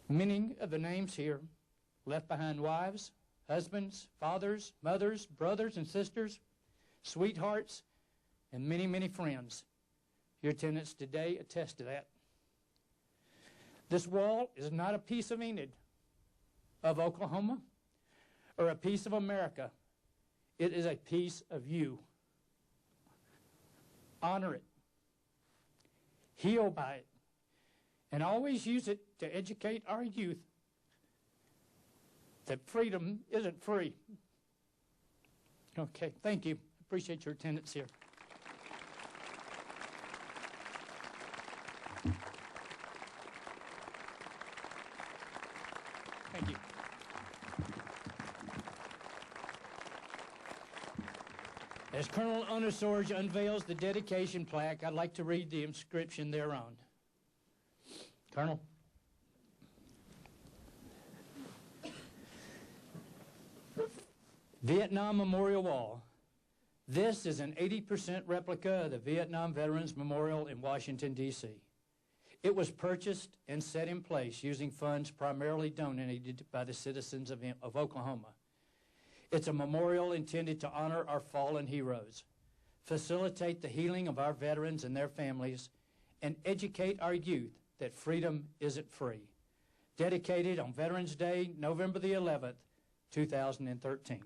Many of the names here left behind wives, husbands, fathers, mothers, brothers and sisters, sweethearts, and many, many friends. Your attendance today attests to that. This wall is not a piece of Enid, of Oklahoma, or a piece of America. It is a piece of you. Honor it. Heal by it. And always use it to educate our youth that freedom isn't free. Okay, thank you. Appreciate your attendance here. Thank you. As Colonel Onosorge unveils the dedication plaque, I'd like to read the inscription thereon. Colonel. Vietnam Memorial Wall. This is an 80% replica of the Vietnam Veterans Memorial in Washington, D.C. It was purchased and set in place using funds primarily donated by the citizens of Oklahoma. It's a memorial intended to honor our fallen heroes, facilitate the healing of our veterans and their families, and educate our youth that freedom isn't free. Dedicated on Veterans Day, November the 11th, 2013.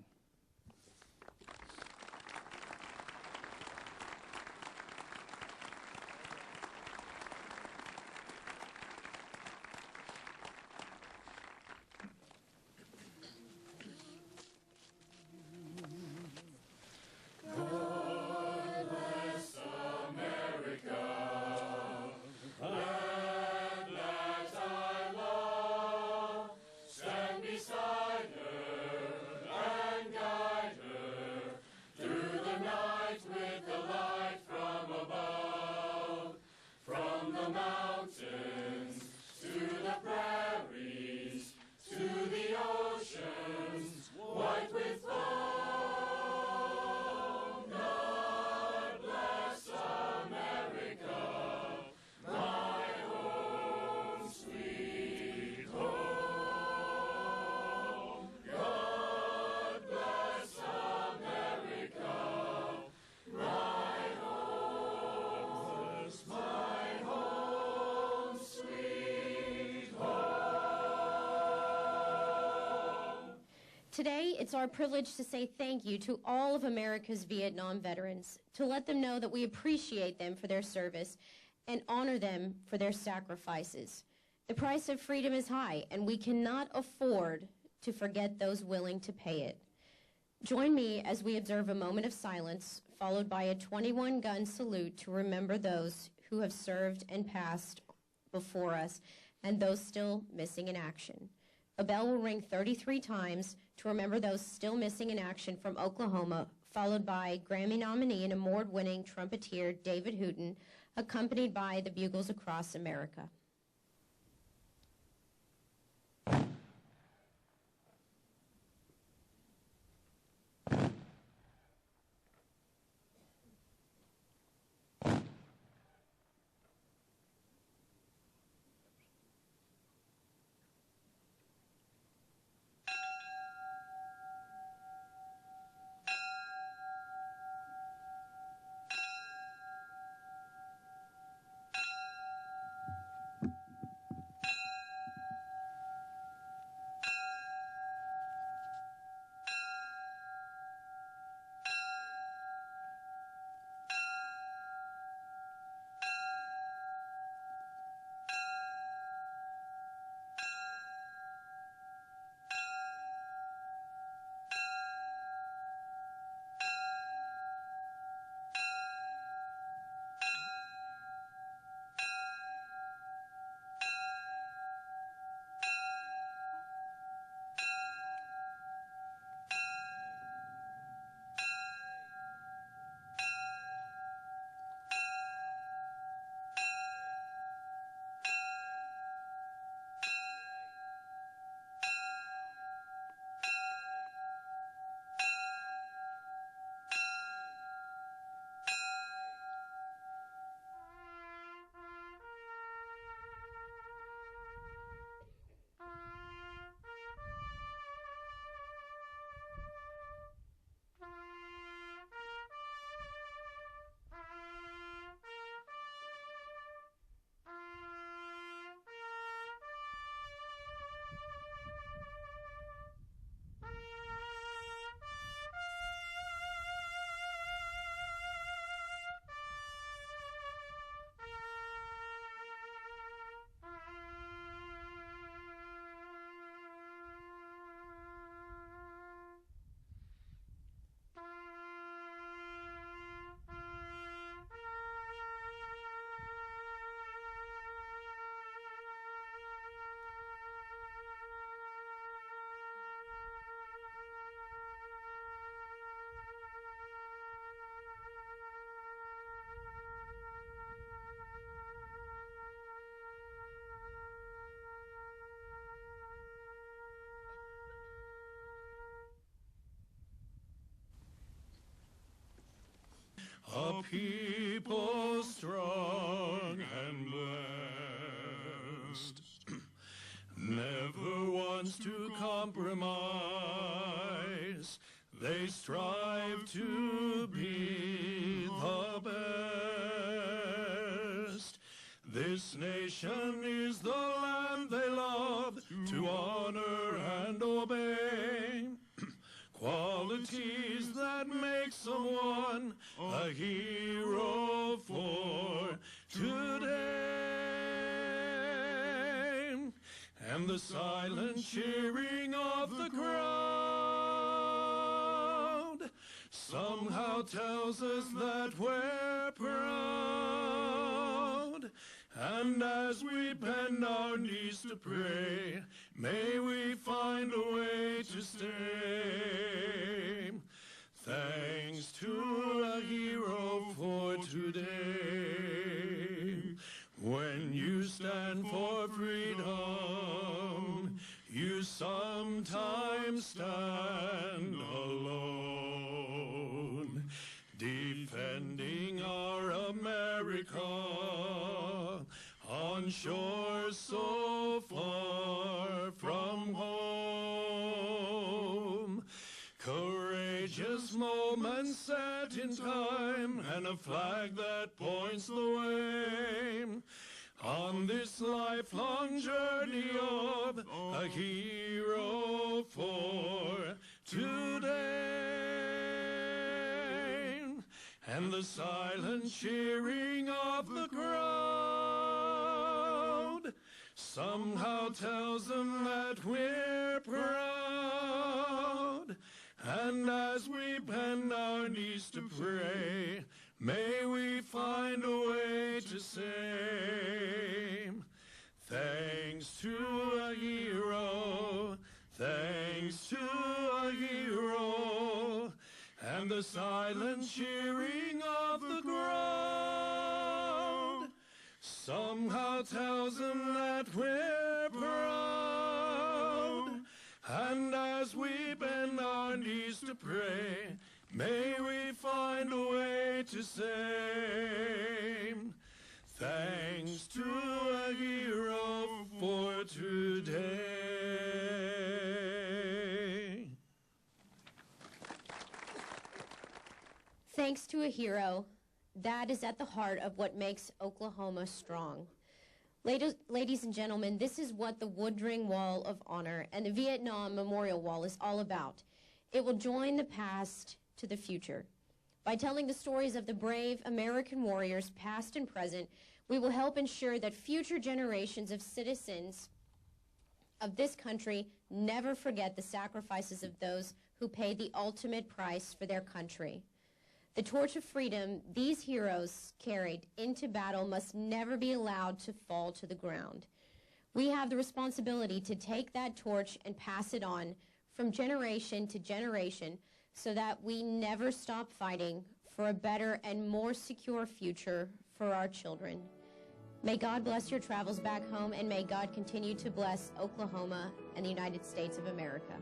Today, it's our privilege to say thank you to all of America's Vietnam veterans, to let them know that we appreciate them for their service and honor them for their sacrifices. The price of freedom is high, and we cannot afford to forget those willing to pay it. Join me as we observe a moment of silence, followed by a 21-gun salute to remember those who have served and passed before us and those still missing in action. A bell will ring 33 times to remember those still missing in action from Oklahoma, followed by Grammy nominee and award-winning trumpeter David Hooten, accompanied by the Bugles Across America. compromise. They strive to be the best. This nation is the land they love to honor and obey. Qualities that make someone a hero for today. And the silent cheering of the crowd somehow tells us that we're proud. And as we bend our knees to pray, may we find a way to stay. Thanks to a hero for today. When you stand for freedom, you sometimes stand alone. Defending our America on shores so far from home. Courageous moments set in time and a flag that points the way on this lifelong journey of a hero for today. And the silent cheering of the crowd somehow tells them that we're proud. And as we bend our knees to pray, may we find a way to say, thanks to a hero, thanks to a hero. And the silent cheering of the crowd somehow tells them that we're proud. And as we bend our knees to pray, may we find a way to say, thanks to a hero for today. Thanks to a hero, that is at the heart of what makes Oklahoma strong. Ladies and gentlemen, this is what the Woodring Wall of Honor and the Vietnam Memorial Wall is all about. It will join the past to the future. By telling the stories of the brave American warriors, past and present, we will help ensure that future generations of citizens of this country never forget the sacrifices of those who paid the ultimate price for their country. The torch of freedom these heroes carried into battle must never be allowed to fall to the ground. We have the responsibility to take that torch and pass it on from generation to generation so that we never stop fighting for a better and more secure future for our children. May God bless your travels back home, and may God continue to bless Oklahoma and the United States of America.